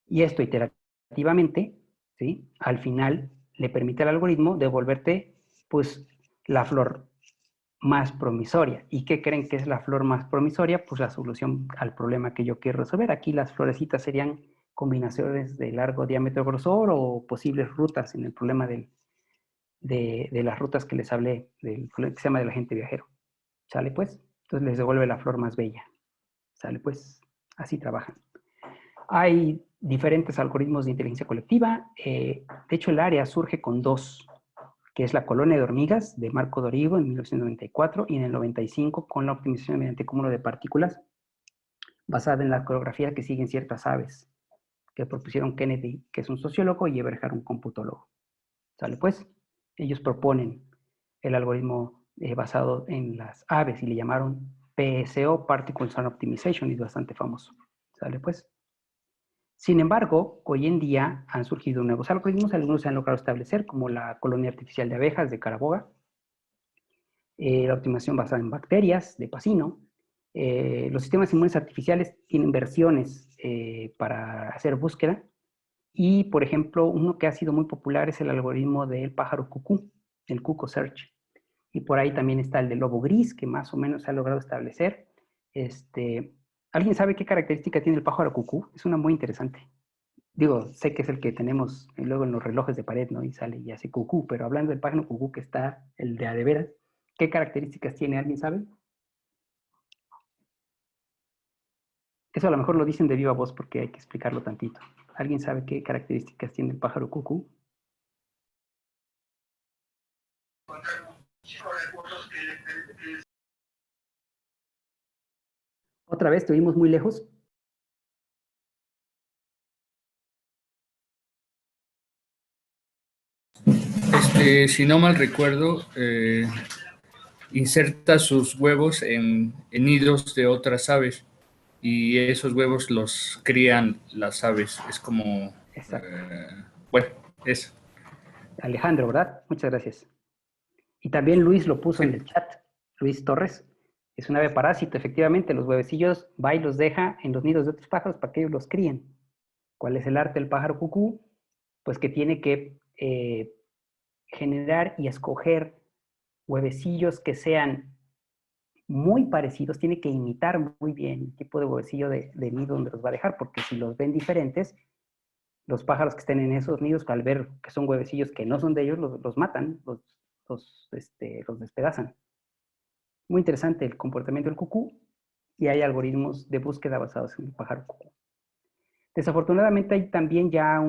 Y esto iterativamente, ¿sí? Al final le permite al algoritmo devolverte pues la flor más promisoria. ¿Y qué creen que es la flor más promisoria? Pues la solución al problema que yo quiero resolver. Aquí las florecitas serían combinaciones de largo diámetro grosor o posibles rutas en el problema de las rutas que les hablé, del que se llama del agente viajero. ¿Sale pues? Entonces les devuelve la flor más bella. ¿Sale pues? Así trabajan. Hay diferentes algoritmos de inteligencia colectiva. De hecho, el área surge con dos, que es la colonia de hormigas de Marco Dorigo en 1994 y en el 95 con la optimización mediante cúmulo de partículas basada en la coreografía que siguen ciertas aves que propusieron Kennedy, que es un sociólogo, y Eberhard, un computólogo. ¿Sale pues? Ellos proponen el algoritmo basado en las aves y le llamaron PSO, Particle Sound Optimization, y es bastante famoso. ¿Sale pues? Sin embargo, hoy en día han surgido nuevos algoritmos, algunos se han logrado establecer, como la colonia artificial de abejas de Caraboga, la optimización basada en bacterias de Pacino. Los sistemas inmunes artificiales tienen versiones para hacer búsqueda, y por ejemplo, uno que ha sido muy popular es el algoritmo del pájaro cucú, el Cuckoo Search. Y por ahí también está el del lobo gris, que más o menos se ha logrado establecer. ¿Alguien sabe qué característica tiene el pájaro cucú? Es una muy interesante. Digo, sé que es el que tenemos luego en los relojes de pared, ¿no? Y sale y hace cucú, pero hablando del pájaro cucú que está, el de a de veras, ¿qué características tiene? ¿Alguien sabe? Eso a lo mejor lo dicen de viva voz porque hay que explicarlo tantito. ¿Alguien sabe qué características tiene el pájaro cucú? Otra vez, estuvimos muy lejos. si no mal recuerdo, inserta sus huevos en nidos de otras aves y esos huevos los crían las aves. Es como, Exacto. bueno, eso. Alejandro, ¿verdad? Muchas gracias. Y también Luis lo puso en Sí. el chat. Luis Torres. Es un ave parásito, efectivamente. Los huevecillos va y los deja en los nidos de otros pájaros para que ellos los críen. ¿Cuál es el arte del pájaro cucú? Pues que tiene que generar y escoger huevecillos que sean muy parecidos, tiene que imitar muy bien el tipo de huevecillo de nido donde los va a dejar, porque si los ven diferentes, los pájaros que estén en esos nidos, al ver que son huevecillos que no son de ellos, los matan, los despedazan. Muy interesante el comportamiento del cucú, y hay algoritmos de búsqueda basados en el pájaro cucú. Desafortunadamente hay también ya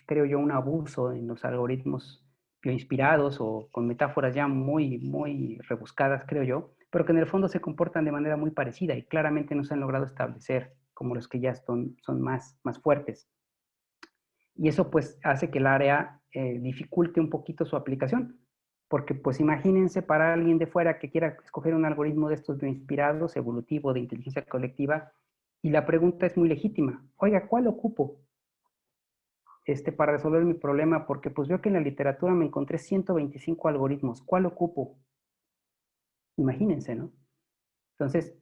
creo yo, un abuso en los algoritmos bioinspirados o con metáforas ya muy, muy rebuscadas, creo yo, pero que en el fondo se comportan de manera muy parecida y claramente no se han logrado establecer como los que ya son más fuertes. Y eso pues hace que el área dificulte un poquito su aplicación, porque pues imagínense para alguien de fuera que quiera escoger un algoritmo de estos bioinspirados, evolutivo, de inteligencia colectiva, y la pregunta es muy legítima. Oiga, ¿cuál ocupo para resolver mi problema? Porque pues veo que en la literatura me encontré 125 algoritmos. ¿Cuál ocupo? Imagínense, ¿no? Entonces,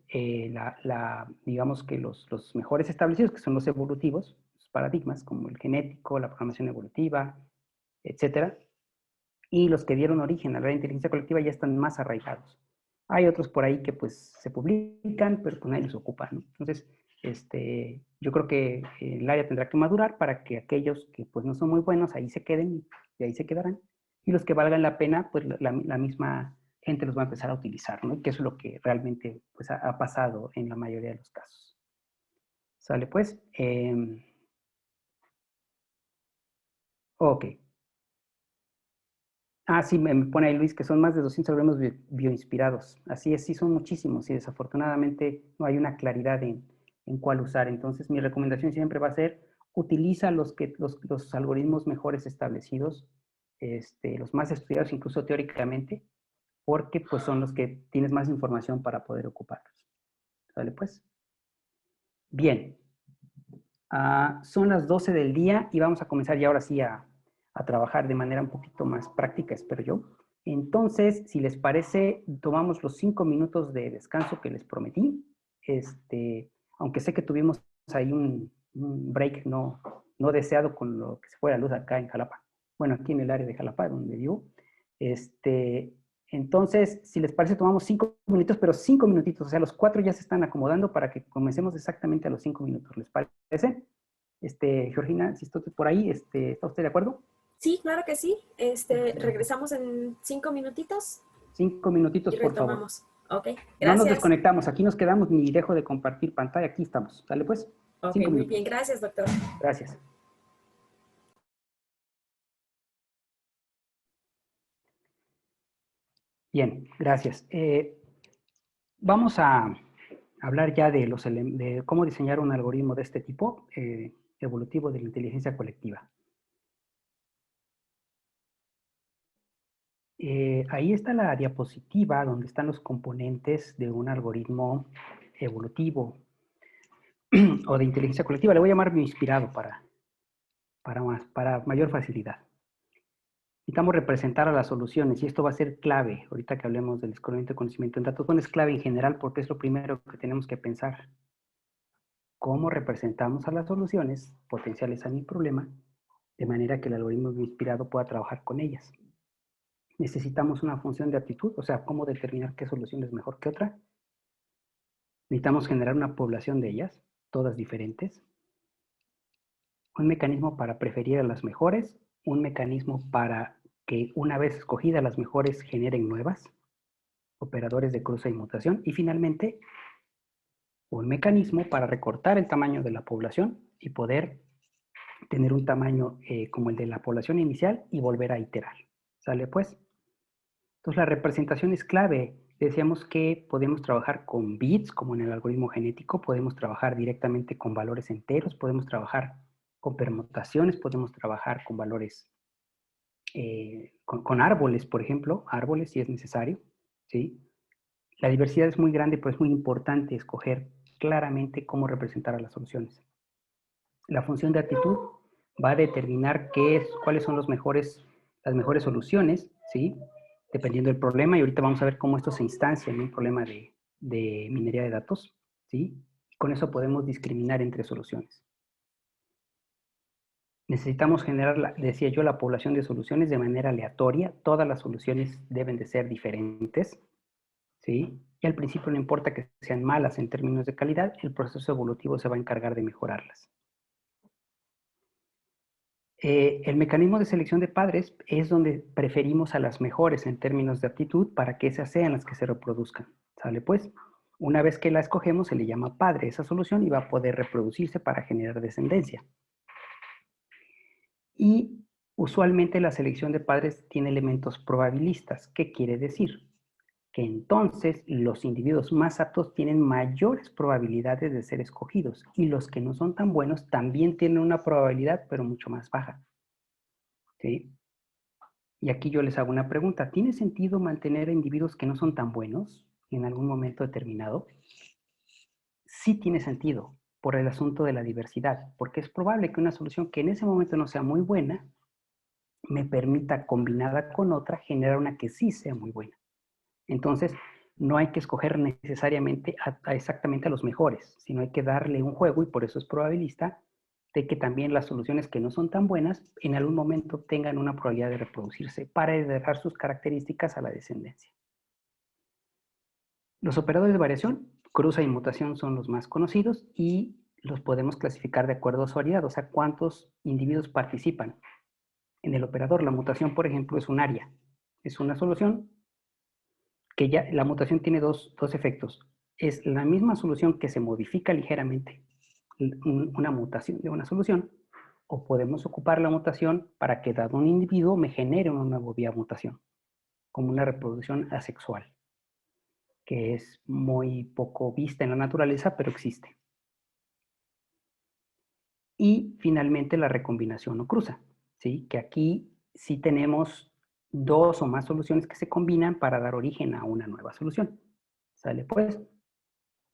digamos que los mejores establecidos, que son los evolutivos, los paradigmas, como el genético, la programación evolutiva, etcétera, y los que dieron origen a la inteligencia colectiva ya están más arraigados. Hay otros por ahí que pues se publican, pero pues nadie los ocupa, ¿no? Entonces, yo creo que el área tendrá que madurar para que aquellos que pues no son muy buenos ahí se queden y ahí se quedarán. Y los que valgan la pena, pues la misma gente los va a empezar a utilizar, ¿no? Y que eso es lo que realmente pues, ha pasado en la mayoría de los casos. ¿Sale pues? Ok. Ah, sí, me pone ahí Luis que son más de 200 algoritmos bioinspirados. Así es, sí son muchísimos y desafortunadamente no hay una claridad en cuál usar. Entonces mi recomendación siempre va a ser, utiliza los algoritmos mejores establecidos, los más estudiados incluso teóricamente, porque pues son los que tienes más información para poder ocuparlos. ¿Sale pues? Bien. Son las 12 del día y vamos a comenzar ya ahora sí a trabajar de manera un poquito más práctica, espero yo. Entonces, si les parece, tomamos los 5 minutos de descanso que les prometí. Aunque sé que tuvimos ahí un break no deseado con lo que se fue la luz acá en Jalapa. Bueno, aquí en el área de Jalapa, donde vivo. Entonces, si les parece, tomamos 5 minutos, pero 5 minutitos. O sea, los 4 ya se están acomodando para que comencemos exactamente a los 5 minutos. ¿Les parece? Georgina, si está por ahí, ¿está usted de acuerdo? Sí, claro que sí. Regresamos en 5 minutitos 5 minutitos, y por favor. retomamos. Ok, No nos gracias. desconectamos, aquí nos quedamos ni dejo de compartir pantalla, aquí estamos. Dale pues. Ok, 5 muy minutos. bien. Gracias, doctor. Gracias. Bien, gracias. Vamos a hablar ya de cómo diseñar un algoritmo de este tipo, evolutivo de la inteligencia colectiva. Ahí está la diapositiva donde están los componentes de un algoritmo evolutivo o de inteligencia colectiva. Le voy a llamar bioinspirado para mayor facilidad. Necesitamos representar a las soluciones y esto va a ser clave ahorita que hablemos del descubrimiento de conocimiento en datos. Bueno, es clave en general porque es lo primero que tenemos que pensar. ¿Cómo representamos a las soluciones potenciales a mi problema de manera que el algoritmo bioinspirado pueda trabajar con ellas? Necesitamos una función de aptitud, o sea, cómo determinar qué solución es mejor que otra. Necesitamos generar una población de ellas, todas diferentes. Un mecanismo para preferir a las mejores, un mecanismo para que una vez escogidas las mejores generen nuevas, operadores de cruce y mutación, y finalmente un mecanismo para recortar el tamaño de la población y poder tener un tamaño como el de la población inicial y volver a iterar. ¿Sale pues? Entonces la representación es clave. Decíamos que podemos trabajar con bits, como en el algoritmo genético, podemos trabajar directamente con valores enteros, podemos trabajar con permutaciones, podemos trabajar con valores con árboles, por ejemplo, árboles si es necesario, ¿sí? La diversidad es muy grande, pero es muy importante escoger claramente cómo representar a las soluciones. La función de actitud va a determinar cuáles son las mejores soluciones, ¿sí? Dependiendo del problema, y ahorita vamos a ver cómo esto se instancia en un problema de minería de datos, ¿sí? Con eso podemos discriminar entre soluciones. Necesitamos generar, decía yo, la población de soluciones de manera aleatoria. Todas las soluciones deben de ser diferentes, ¿sí? Y al principio no importa que sean malas en términos de calidad, el proceso evolutivo se va a encargar de mejorarlas. El mecanismo de selección de padres es donde preferimos a las mejores en términos de aptitud para que esas sean las que se reproduzcan. ¿Sale pues? Una vez que la escogemos se le llama padre esa solución y va a poder reproducirse para generar descendencia. Y usualmente la selección de padres tiene elementos probabilistas. ¿Qué quiere decir? Que entonces los individuos más aptos tienen mayores probabilidades de ser escogidos y los que no son tan buenos también tienen una probabilidad, pero mucho más baja. ¿Sí? Y aquí yo les hago una pregunta. ¿Tiene sentido mantener a individuos que no son tan buenos en algún momento determinado? Sí tiene sentido por el asunto de la diversidad, porque es probable que una solución que en ese momento no sea muy buena me permita, combinada con otra, generar una que sí sea muy buena. Entonces, no hay que escoger necesariamente exactamente a los mejores, sino hay que darle un juego, y por eso es probabilista, de que también las soluciones que no son tan buenas en algún momento tengan una probabilidad de reproducirse para heredar sus características a la descendencia. Los operadores de variación, cruza y mutación son los más conocidos y los podemos clasificar de acuerdo a su variedad, o sea, cuántos individuos participan. En el operador, la mutación, por ejemplo, es un área. Es una solución que ya, la mutación tiene dos efectos. Es la misma solución que se modifica ligeramente, una mutación de una solución, o podemos ocupar la mutación para que dado un individuo me genere una nueva vía mutación, como una reproducción asexual, que es muy poco vista en la naturaleza, pero existe. Y finalmente la recombinación o cruza, ¿sí? Que aquí sí tenemos dos o más soluciones que se combinan para dar origen a una nueva solución. ¿Sale pues?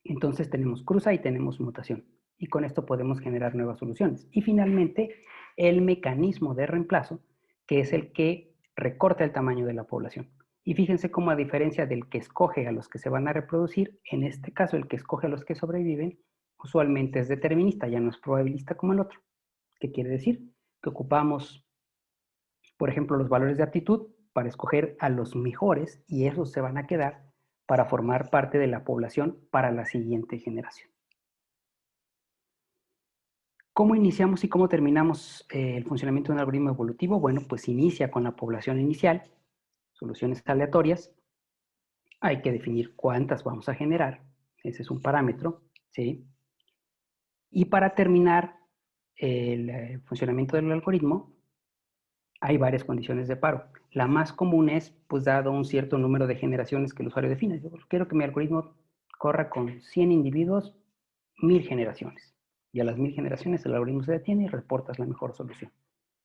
Entonces tenemos cruza y tenemos mutación. Y con esto podemos generar nuevas soluciones. Y finalmente, el mecanismo de reemplazo, que es el que recorta el tamaño de la población. Y fíjense cómo, a diferencia del que escoge a los que se van a reproducir, en este caso el que escoge a los que sobreviven, usualmente es determinista, ya no es probabilista como el otro. ¿Qué quiere decir? Que ocupamos, por ejemplo, los valores de aptitud para escoger a los mejores y esos se van a quedar para formar parte de la población para la siguiente generación. ¿Cómo iniciamos y cómo terminamos el funcionamiento de un algoritmo evolutivo? Bueno, pues inicia con la población inicial, soluciones aleatorias. Hay que definir cuántas vamos a generar. Ese es un parámetro, ¿sí? Y para terminar el funcionamiento del algoritmo, hay varias condiciones de paro. La más común es, pues, dado un cierto número de generaciones que el usuario define. Yo quiero que mi algoritmo corra con 100 individuos, 1000 generaciones. Y a las 1000 generaciones el algoritmo se detiene y reportas la mejor solución,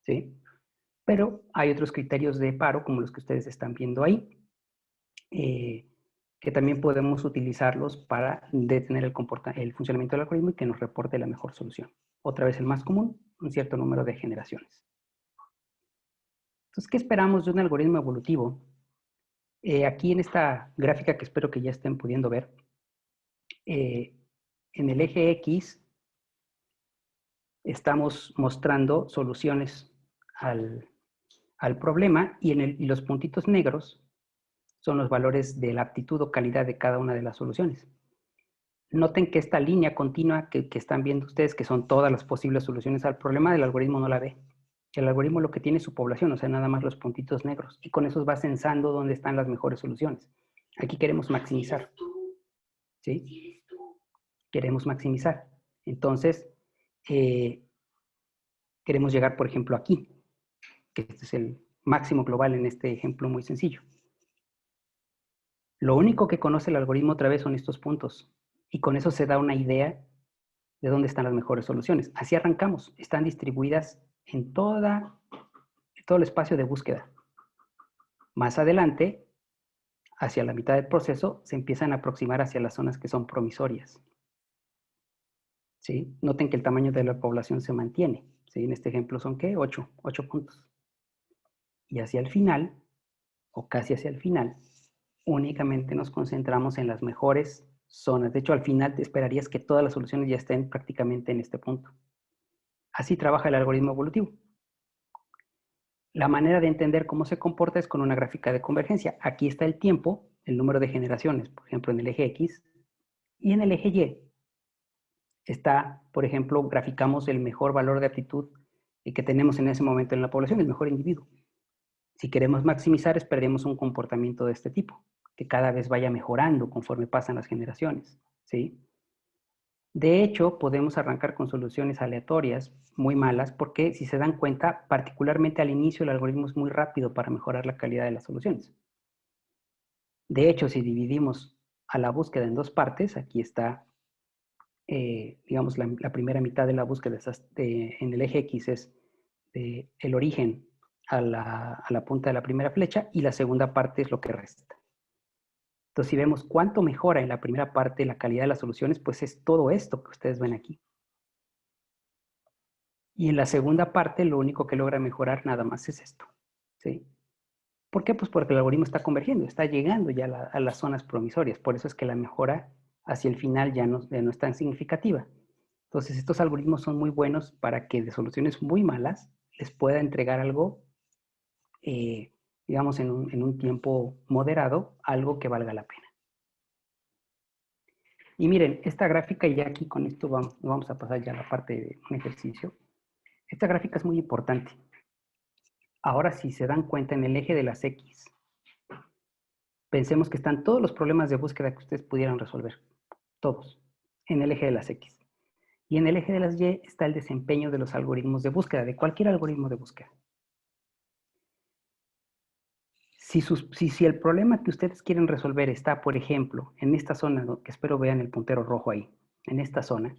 ¿sí? Pero hay otros criterios de paro, como los que ustedes están viendo ahí, que también podemos utilizarlos para detener el funcionamiento del algoritmo y que nos reporte la mejor solución. Otra vez el más común, un cierto número de generaciones. Entonces, ¿qué esperamos de un algoritmo evolutivo? Aquí en esta gráfica, que espero que ya estén pudiendo ver, en el eje X estamos mostrando soluciones al problema, y los puntitos negros son los valores de la aptitud o calidad de cada una de las soluciones. Noten que esta línea continua que están viendo ustedes, que son todas las posibles soluciones al problema, el algoritmo no la ve. El algoritmo lo que tiene es su población, o sea, nada más los puntitos negros, y con esos va censando dónde están las mejores soluciones. Aquí queremos maximizar, ¿sí? Queremos maximizar. Entonces, queremos llegar, por ejemplo, aquí, que este es el máximo global en este ejemplo muy sencillo. Lo único que conoce el algoritmo otra vez son estos puntos, y con eso se da una idea de dónde están las mejores soluciones. Así arrancamos. Están distribuidas en toda todo el espacio de búsqueda. Más adelante, hacia la mitad del proceso, se empiezan a aproximar hacia las zonas que son promisorias. ¿Sí? Noten que el tamaño de la población se mantiene. ¿Sí? En este ejemplo son, ¿qué? 8 puntos. Y hacia el final, o casi hacia el final, únicamente nos concentramos en las mejores zonas. De hecho, al final te esperarías que todas las soluciones ya estén prácticamente en este punto. Así trabaja el algoritmo evolutivo. La manera de entender cómo se comporta es con una gráfica de convergencia. Aquí está el tiempo, el número de generaciones, por ejemplo, en el eje X, y en el eje Y está, por ejemplo, graficamos el mejor valor de aptitud que tenemos en ese momento en la población, el mejor individuo. Si queremos maximizar, esperemos un comportamiento de este tipo, que cada vez vaya mejorando conforme pasan las generaciones, ¿sí? De hecho, podemos arrancar con soluciones aleatorias muy malas porque, si se dan cuenta, particularmente al inicio el algoritmo es muy rápido para mejorar la calidad de las soluciones. De hecho, si dividimos a la búsqueda en dos partes, aquí está, digamos, la primera mitad de la búsqueda en el eje X es el origen a la punta de la primera flecha y la segunda parte es lo que resta. Entonces, si vemos cuánto mejora en la primera parte la calidad de las soluciones, pues es todo esto que ustedes ven aquí. Y en la segunda parte, lo único que logra mejorar nada más es esto, ¿sí? ¿Por qué? Pues porque el algoritmo está convergiendo, está llegando ya a las zonas promisorias. Por eso es que la mejora hacia el final ya no es tan significativa. Entonces, estos algoritmos son muy buenos para que de soluciones muy malas les pueda entregar algo, digamos, en un tiempo moderado, algo que valga la pena. Y miren, esta gráfica, y ya aquí con esto vamos a pasar ya a la parte de un ejercicio. Esta gráfica es muy importante. Ahora, si se dan cuenta, en el eje de las X, pensemos que están todos los problemas de búsqueda que ustedes pudieran resolver. Todos. En el eje de las X. Y en el eje de las Y está el desempeño de los algoritmos de búsqueda, de cualquier algoritmo de búsqueda. Si el problema que ustedes quieren resolver está, por ejemplo, en esta zona, que espero vean el puntero rojo ahí, en esta zona,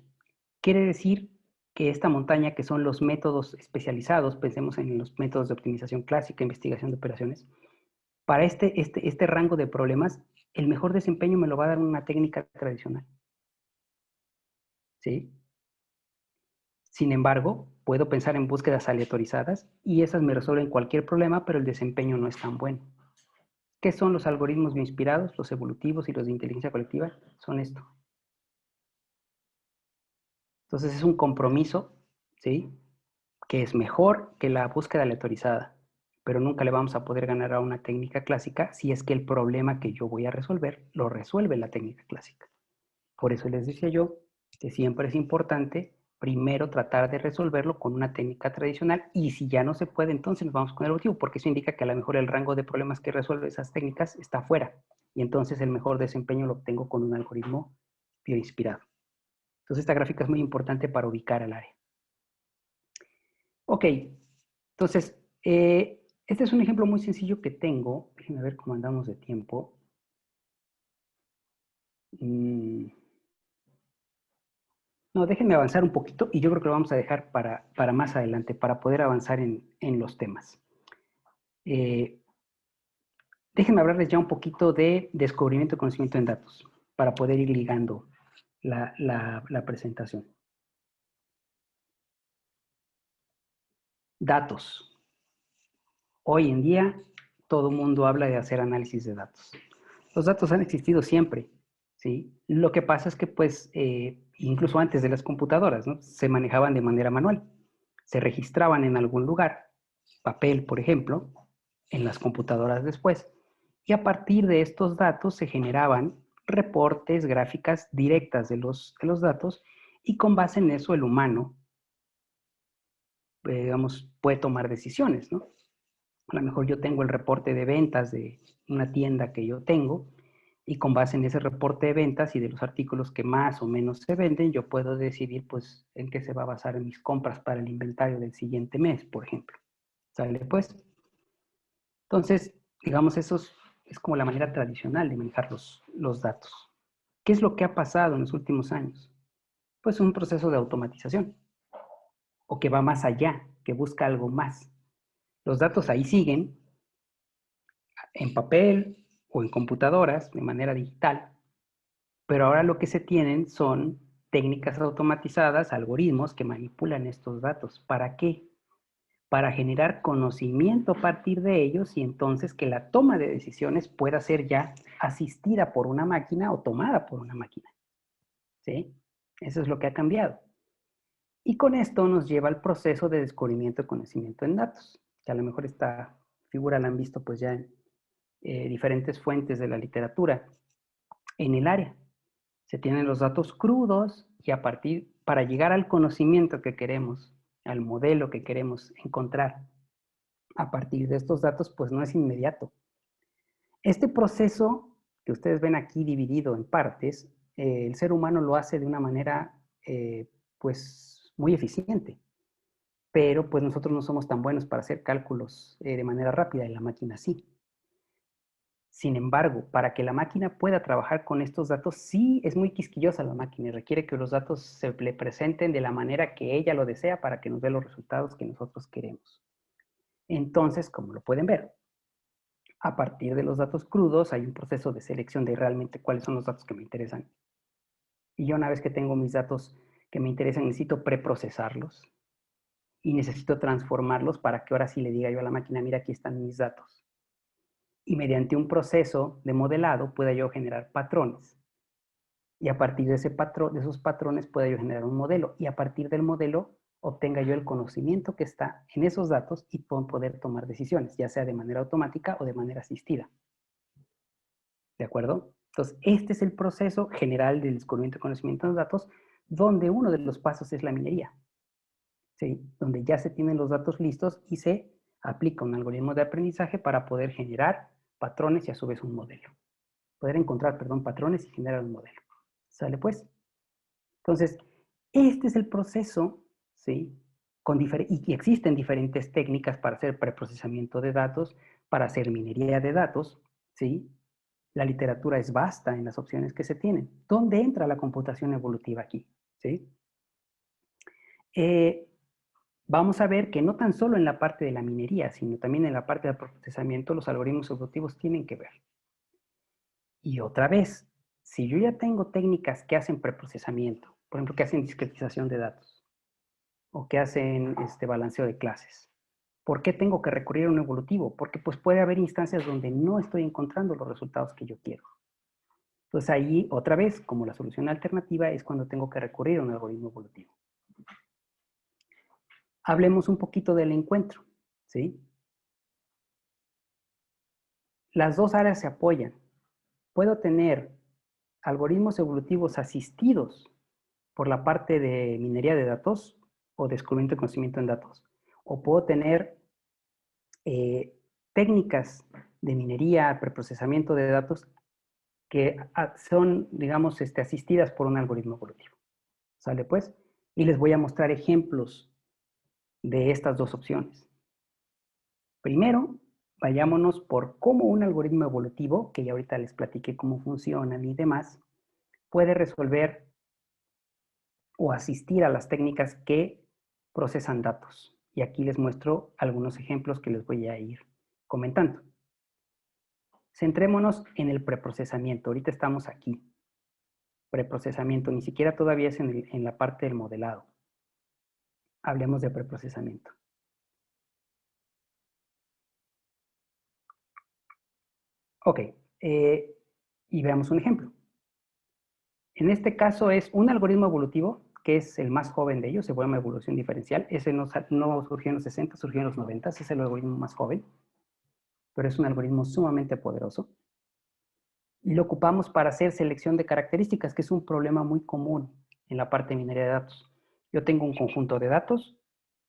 quiere decir que esta montaña, que son los métodos especializados, pensemos en los métodos de optimización clásica, investigación de operaciones, para este rango de problemas, el mejor desempeño me lo va a dar una técnica tradicional. ¿Sí? Sin embargo, puedo pensar en búsquedas aleatorizadas y esas me resuelven cualquier problema, pero el desempeño no es tan bueno. ¿Qué son los algoritmos bioinspirados, los evolutivos y los de inteligencia colectiva? Son esto. Entonces es un compromiso, ¿sí? Que es mejor que la búsqueda aleatorizada, pero nunca le vamos a poder ganar a una técnica clásica si es que el problema que yo voy a resolver lo resuelve la técnica clásica. Por eso les decía yo que siempre es importante primero tratar de resolverlo con una técnica tradicional, y si ya no se puede, entonces nos vamos con el evolutivo, porque eso indica que a lo mejor el rango de problemas que resuelve esas técnicas está afuera, y entonces el mejor desempeño lo obtengo con un algoritmo bioinspirado. Entonces esta gráfica es muy importante para ubicar al área. Ok, entonces, este es un ejemplo muy sencillo que tengo. Déjenme ver cómo andamos de tiempo. No, déjenme avanzar un poquito y yo creo que lo vamos a dejar para más adelante, para poder avanzar en los temas. Déjenme hablarles ya un poquito de descubrimiento de conocimiento en datos, para poder ir ligando la presentación. Datos. Hoy en día, todo el mundo habla de hacer análisis de datos. Los datos han existido siempre, ¿sí? Lo que pasa es que, pues, incluso antes de las computadoras, ¿no? Se manejaban de manera manual. Se registraban en algún lugar, papel, por ejemplo, en las computadoras después. Y a partir de estos datos se generaban reportes, gráficas directas de los datos, y con base en eso el humano, digamos, puede tomar decisiones, ¿no? A lo mejor yo tengo el reporte de ventas de una tienda que yo tengo, y con base en ese reporte de ventas y de los artículos que más o menos se venden, yo puedo decidir, pues, en qué se va a basar en mis compras para el inventario del siguiente mes, por ejemplo. ¿Sale, pues? Entonces, digamos, eso es como la manera tradicional de manejar los datos. ¿Qué es lo que ha pasado en los últimos años? Pues un proceso de automatización, o que va más allá, que busca algo más. Los datos ahí siguen, en papel o en computadoras, de manera digital, pero ahora lo que se tienen son técnicas automatizadas, algoritmos que manipulan estos datos. ¿Para qué? Para generar conocimiento a partir de ellos y entonces que la toma de decisiones pueda ser ya asistida por una máquina o tomada por una máquina. ¿Sí? Eso es lo que ha cambiado. Y con esto nos lleva al proceso de descubrimiento de conocimiento en datos, que a lo mejor esta figura la han visto pues ya en diferentes fuentes de la literatura en el área. Se tienen los datos crudos y para llegar al conocimiento que queremos, al modelo que queremos encontrar a partir de estos datos, pues no es inmediato. Este proceso que ustedes ven aquí dividido en partes, el ser humano lo hace de una manera pues muy eficiente, pero pues nosotros no somos tan buenos para hacer cálculos de manera rápida y la máquina sí. Sin embargo, para que la máquina pueda trabajar con estos datos, sí es muy quisquillosa la máquina y requiere que los datos se le presenten de la manera que ella lo desea para que nos dé los resultados que nosotros queremos. Entonces, como lo pueden ver, a partir de los datos crudos hay un proceso de selección de realmente cuáles son los datos que me interesan. Y yo una vez que tengo mis datos que me interesan, necesito preprocesarlos y necesito transformarlos para que ahora sí le diga yo a la máquina, mira, aquí están mis datos. Y mediante un proceso de modelado pueda yo generar patrones. Y a partir de esos patrones pueda yo generar un modelo. Y a partir del modelo obtenga yo el conocimiento que está en esos datos y poder tomar decisiones, ya sea de manera automática o de manera asistida. ¿De acuerdo? Entonces, este es el proceso general del descubrimiento de conocimiento de datos, donde uno de los pasos es la minería. ¿Sí? Donde ya se tienen los datos listos y se aplica un algoritmo de aprendizaje para poder generar patrones y a su vez un modelo. Poder encontrar, perdón, patrones y generar un modelo. ¿Sale pues? Entonces, este es el proceso, ¿sí? Y existen diferentes técnicas para hacer preprocesamiento de datos, para hacer minería de datos, ¿sí? La literatura es vasta en las opciones que se tienen. ¿Dónde entra la computación evolutiva aquí? ¿Sí? Vamos a ver que no tan solo en la parte de la minería, sino también en la parte del procesamiento, los algoritmos evolutivos tienen que ver. Y otra vez, si yo ya tengo técnicas que hacen preprocesamiento, por ejemplo, que hacen discretización de datos, o que hacen balanceo de clases, ¿por qué tengo que recurrir a un evolutivo? Porque pues puede haber instancias donde no estoy encontrando los resultados que yo quiero. Entonces ahí, otra vez, como la solución alternativa es cuando tengo que recurrir a un algoritmo evolutivo. Hablemos un poquito del encuentro, ¿sí? Las dos áreas se apoyan. Puedo tener algoritmos evolutivos asistidos por la parte de minería de datos o descubrimiento de conocimiento en datos. O puedo tener técnicas de minería, preprocesamiento de datos que son, digamos, asistidas por un algoritmo evolutivo. ¿Sale pues? Y les voy a mostrar ejemplos de estas dos opciones. Primero, vayámonos por cómo un algoritmo evolutivo, que ya ahorita les platiqué cómo funcionan y demás, puede resolver o asistir a las técnicas que procesan datos. Y aquí les muestro algunos ejemplos que les voy a ir comentando. Centrémonos en el preprocesamiento. Ahorita estamos aquí. Preprocesamiento, ni siquiera todavía es en la parte del modelado. Hablemos de preprocesamiento. Ok, y veamos un ejemplo. En este caso es un algoritmo evolutivo, que es el más joven de ellos, se llama evolución diferencial. Ese no surgió en los 60, surgió en los 90, es el algoritmo más joven, pero es un algoritmo sumamente poderoso. Y lo ocupamos para hacer selección de características, que es un problema muy común en la parte de minería de datos. Yo tengo un conjunto de datos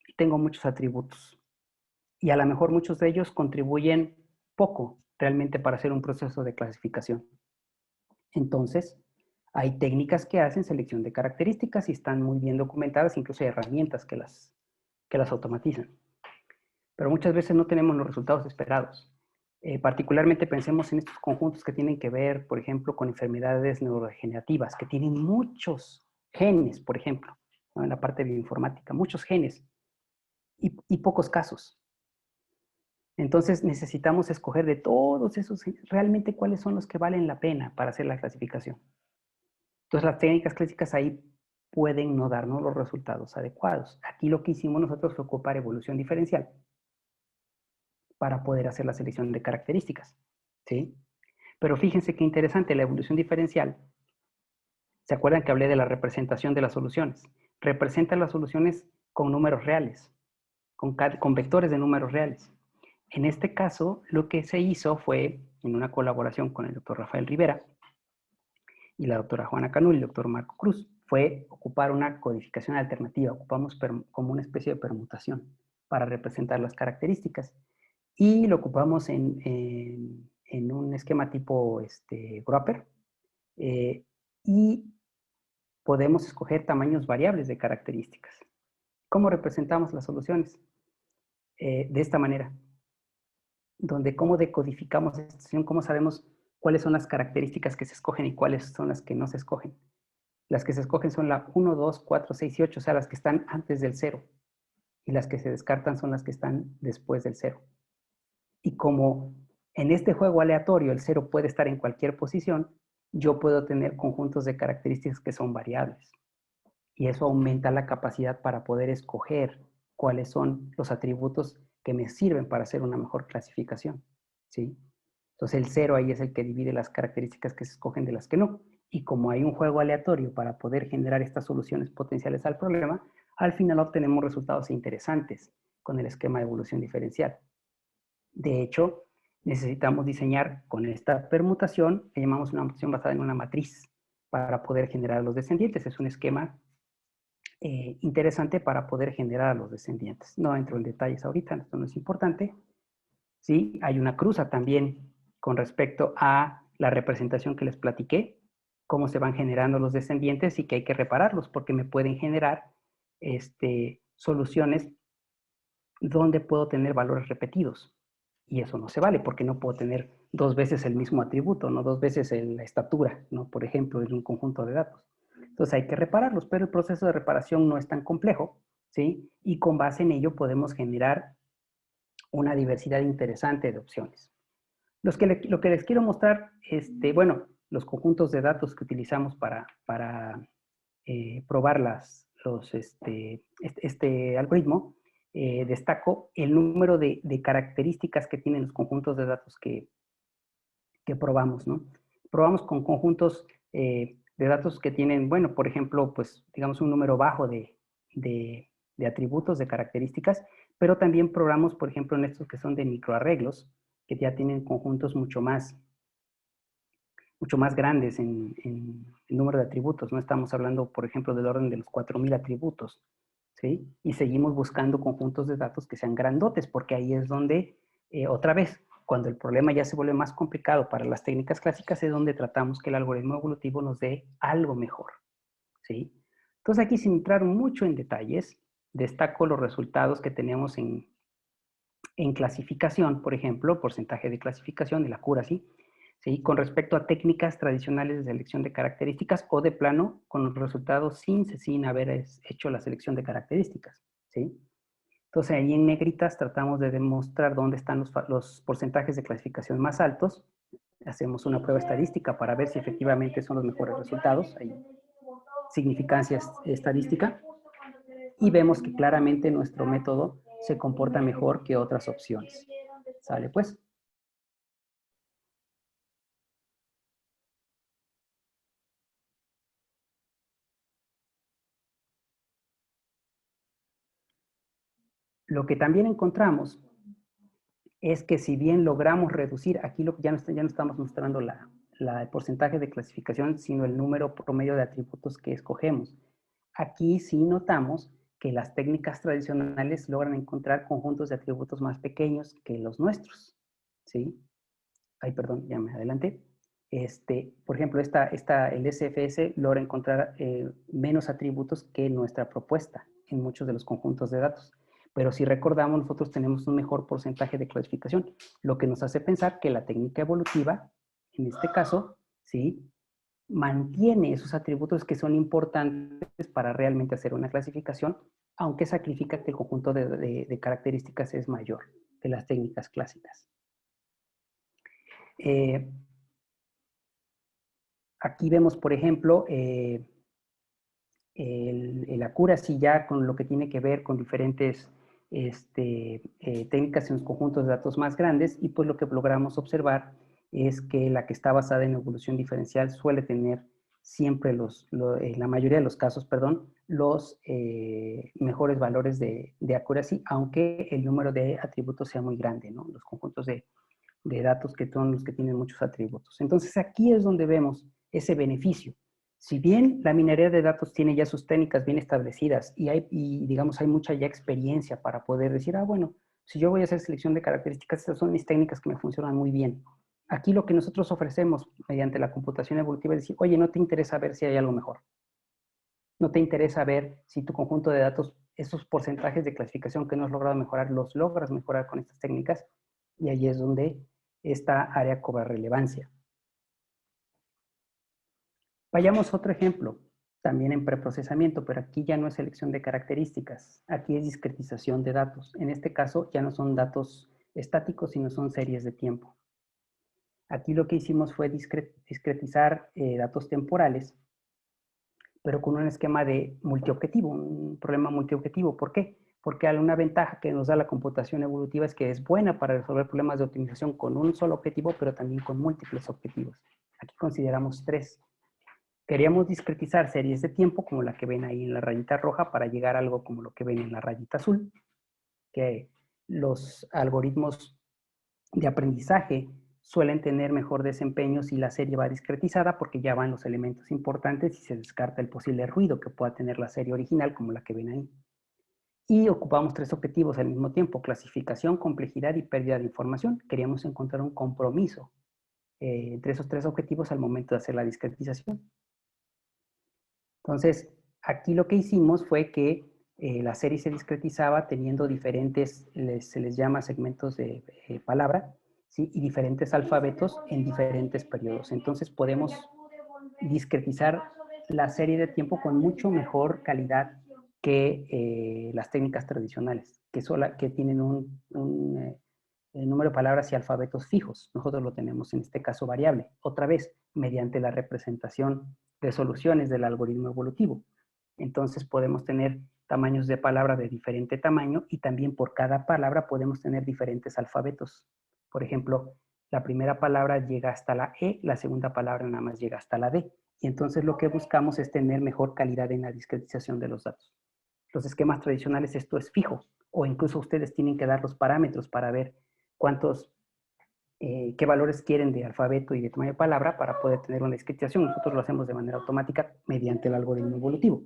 y tengo muchos atributos. Y a lo mejor muchos de ellos contribuyen poco realmente para hacer un proceso de clasificación. Entonces, hay técnicas que hacen selección de características y están muy bien documentadas, incluso hay herramientas que las automatizan. Pero muchas veces no tenemos los resultados esperados. Particularmente pensemos en estos conjuntos que tienen que ver, por ejemplo, con enfermedades neurodegenerativas, que tienen muchos genes, por ejemplo, ¿no? En la parte de bioinformática, muchos genes y pocos casos. Entonces necesitamos escoger de todos esos, realmente cuáles son los que valen la pena para hacer la clasificación. Entonces las técnicas clásicas ahí pueden no darnos los resultados adecuados. Aquí lo que hicimos nosotros fue ocupar evolución diferencial para poder hacer la selección de características, ¿sí? Pero fíjense qué interesante, la evolución diferencial. ¿Se acuerdan que hablé de la representación de las soluciones? Representa las soluciones con números reales, con vectores de números reales. En este caso, lo que se hizo fue, en una colaboración con el doctor Rafael Rivera y la doctora Juana Canul y el doctor Marco Cruz, fue ocupar una codificación alternativa. Ocupamos como una especie de permutación para representar las características. Y lo ocupamos en un esquema tipo Groper. Y podemos escoger tamaños variables de características. ¿Cómo representamos las soluciones? De esta manera, donde cómo decodificamos esta solución, cómo sabemos cuáles son las características que se escogen y cuáles son las que no se escogen. Las que se escogen son la 1, 2, 4, 6 y 8, o sea, las que están antes del 0. Y las que se descartan son las que están después del 0. Y como en este juego aleatorio el 0 puede estar en cualquier posición, yo puedo tener conjuntos de características que son variables. Y eso aumenta la capacidad para poder escoger cuáles son los atributos que me sirven para hacer una mejor clasificación, ¿sí? Entonces el 0 ahí es el que divide las características que se escogen de las que no. Y como hay un juego aleatorio para poder generar estas soluciones potenciales al problema, al final obtenemos resultados interesantes con el esquema de evolución diferencial. De hecho, necesitamos diseñar con esta permutación, que llamamos una permutación basada en una matriz, para poder generar los descendientes. Es un esquema interesante para poder generar a los descendientes. No entro en detalles ahorita, esto no es importante. ¿Sí? Hay una cruza también con respecto a la representación que les platiqué, cómo se van generando los descendientes y que hay que repararlos porque me pueden generar soluciones donde puedo tener valores repetidos. Y eso no se vale porque no puedo tener 2 veces el mismo atributo, no 2 veces la estatura, ¿no? Por ejemplo, en un conjunto de datos. Entonces hay que repararlos, pero el proceso de reparación no es tan complejo, ¿sí? Y con base en ello podemos generar una diversidad interesante de opciones. Lo que les quiero mostrar, bueno, los conjuntos de datos que utilizamos para probar este algoritmo, destaco el número de características que tienen los conjuntos de datos que probamos, ¿no? Probamos con conjuntos de datos que tienen, bueno, por ejemplo, pues digamos un número bajo de atributos, de características, pero también probamos, por ejemplo, en estos que son de microarreglos, que ya tienen conjuntos mucho más grandes en número de atributos. No estamos hablando, por ejemplo, del orden de los 4000 atributos, ¿sí? Y seguimos buscando conjuntos de datos que sean grandotes, porque ahí es donde, otra vez, cuando el problema ya se vuelve más complicado para las técnicas clásicas, es donde tratamos que el algoritmo evolutivo nos dé algo mejor, ¿sí? Entonces aquí, sin entrar mucho en detalles, destaco los resultados que tenemos en clasificación, por ejemplo, porcentaje de clasificación, el accuracy, ¿sí? Con respecto a técnicas tradicionales de selección de características o de plano con los resultados sin haber hecho la selección de características, ¿sí? Entonces ahí en negritas tratamos de demostrar dónde están los porcentajes de clasificación más altos. Hacemos una prueba estadística para ver si efectivamente son los mejores resultados. Hay significancia estadística. Y vemos que claramente nuestro método se comporta mejor que otras opciones. ¿Sale pues? Lo que también encontramos es que si bien logramos reducir, aquí ya no estamos mostrando el porcentaje de clasificación, sino el número promedio de atributos que escogemos. Aquí sí notamos que las técnicas tradicionales logran encontrar conjuntos de atributos más pequeños que los nuestros, ¿sí? Ay, perdón, ya me adelanté. Por ejemplo, el SFS logra encontrar menos atributos que nuestra propuesta en muchos de los conjuntos de datos. Pero si recordamos, nosotros tenemos un mejor porcentaje de clasificación, lo que nos hace pensar que la técnica evolutiva, en este caso, ¿sí?, mantiene esos atributos que son importantes para realmente hacer una clasificación, aunque sacrifica que el conjunto de características es mayor. las técnicas clásicas. Aquí vemos, por ejemplo, el accuracy ya con lo que tiene que ver con diferentes técnicas en los conjuntos de datos más grandes, y pues lo que logramos observar es que la que está basada en evolución diferencial suele tener siempre en la mayoría de los casos, perdón, los mejores valores de accuracy, aunque el número de atributos sea muy grande, ¿no? Los conjuntos de datos que son los que tienen muchos atributos. Entonces aquí es donde vemos ese beneficio. Si bien la minería de datos tiene ya sus técnicas bien establecidas y digamos hay mucha ya experiencia para poder decir, bueno, si yo voy a hacer selección de características, estas son mis técnicas que me funcionan muy bien. Aquí lo que nosotros ofrecemos mediante la computación evolutiva es decir, oye, ¿no te interesa ver si hay algo mejor? ¿No te interesa ver si tu conjunto de datos, esos porcentajes de clasificación que no has logrado mejorar, los logras mejorar con estas técnicas? Y ahí es donde esta área cobra relevancia. Vayamos a otro ejemplo, también en preprocesamiento, pero aquí ya no es selección de características, aquí es discretización de datos. En este caso ya no son datos estáticos, sino son series de tiempo. Aquí lo que hicimos fue discretizar datos temporales, pero con un esquema de multiobjetivo, un problema multiobjetivo. ¿Por qué? Porque una ventaja que nos da la computación evolutiva es que es buena para resolver problemas de optimización con un solo objetivo, pero también con múltiples objetivos. Aquí consideramos 3. Queríamos discretizar series de tiempo, como la que ven ahí en la rayita roja, para llegar a algo como lo que ven en la rayita azul, que los algoritmos de aprendizaje suelen tener mejor desempeño si la serie va discretizada, porque ya van los elementos importantes y se descarta el posible ruido que pueda tener la serie original, como la que ven ahí. Y ocupamos 3 objetivos al mismo tiempo: clasificación, complejidad y pérdida de información. Queríamos encontrar un compromiso entre esos 3 objetivos al momento de hacer la discretización. Entonces, aquí lo que hicimos fue que la serie se discretizaba teniendo diferentes, se les llama segmentos de palabra, ¿sí? Y diferentes alfabetos en diferentes periodos. Entonces podemos discretizar la serie de tiempo con mucho mejor calidad que las técnicas tradicionales, que tienen un número de palabras y alfabetos fijos. Nosotros lo tenemos en este caso variable, otra vez mediante la representación de soluciones del algoritmo evolutivo. Entonces podemos tener tamaños de palabra de diferente tamaño y también por cada palabra podemos tener diferentes alfabetos. Por ejemplo, la primera palabra llega hasta la E, la segunda palabra nada más llega hasta la D. Y entonces lo que buscamos es tener mejor calidad en la discretización de los datos. Los esquemas tradicionales esto es fijo, o incluso ustedes tienen que dar los parámetros para ver qué valores quieren de alfabeto y de tamaño de palabra para poder tener una discretización. Nosotros lo hacemos de manera automática mediante el algoritmo evolutivo.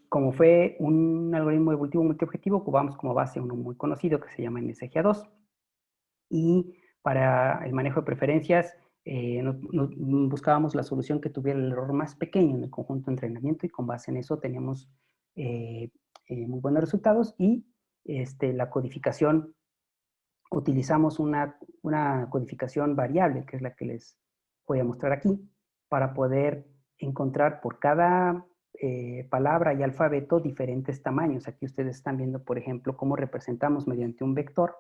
Como fue un algoritmo evolutivo multiobjetivo, ocupamos como base uno muy conocido que se llama NSGA2. Y para el manejo de preferencias, buscábamos la solución que tuviera el error más pequeño en el conjunto de entrenamiento, y con base en eso teníamos muy buenos resultados. Y la codificación, utilizamos una codificación variable, que es la que les voy a mostrar aquí, para poder encontrar por cada palabra y alfabeto diferentes tamaños. Aquí ustedes están viendo, por ejemplo, cómo representamos mediante un vector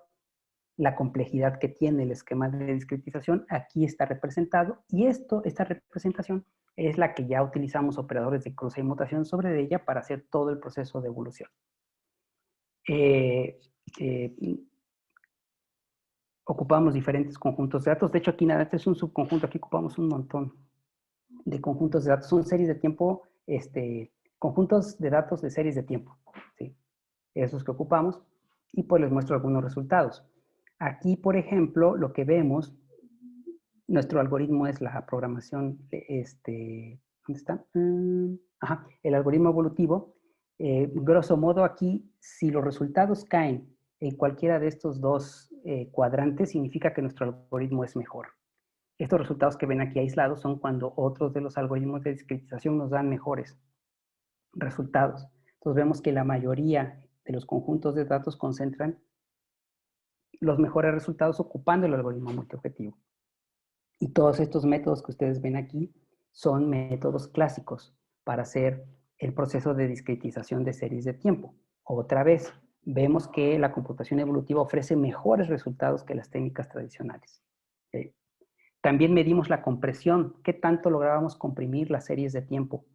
la complejidad que tiene el esquema de discretización. Aquí está representado, y esta representación es la que ya utilizamos operadores de cruce y mutación sobre ella para hacer todo el proceso de evolución. Ocupamos diferentes conjuntos de datos. De hecho, aquí nada, este es un subconjunto. Aquí ocupamos un montón de conjuntos de datos. Son series de tiempo, conjuntos de datos de series de tiempo, ¿sí? Esos que ocupamos, y pues les muestro algunos resultados. Aquí, por ejemplo, lo que vemos, nuestro algoritmo es la programación, ¿dónde está? El algoritmo evolutivo. Grosso modo aquí, si los resultados caen en cualquiera de estos dos cuadrantes, significa que nuestro algoritmo es mejor. Estos resultados que ven aquí aislados son cuando otros de los algoritmos de discretización nos dan mejores resultados. Entonces vemos que la mayoría de los conjuntos de datos concentran los mejores resultados ocupando el algoritmo multiobjetivo. Y todos estos métodos que ustedes ven aquí son métodos clásicos para hacer el proceso de discretización de series de tiempo. Otra vez, vemos que la computación evolutiva ofrece mejores resultados que las técnicas tradicionales. También medimos la compresión, qué tanto lográbamos comprimir las series de tiempo.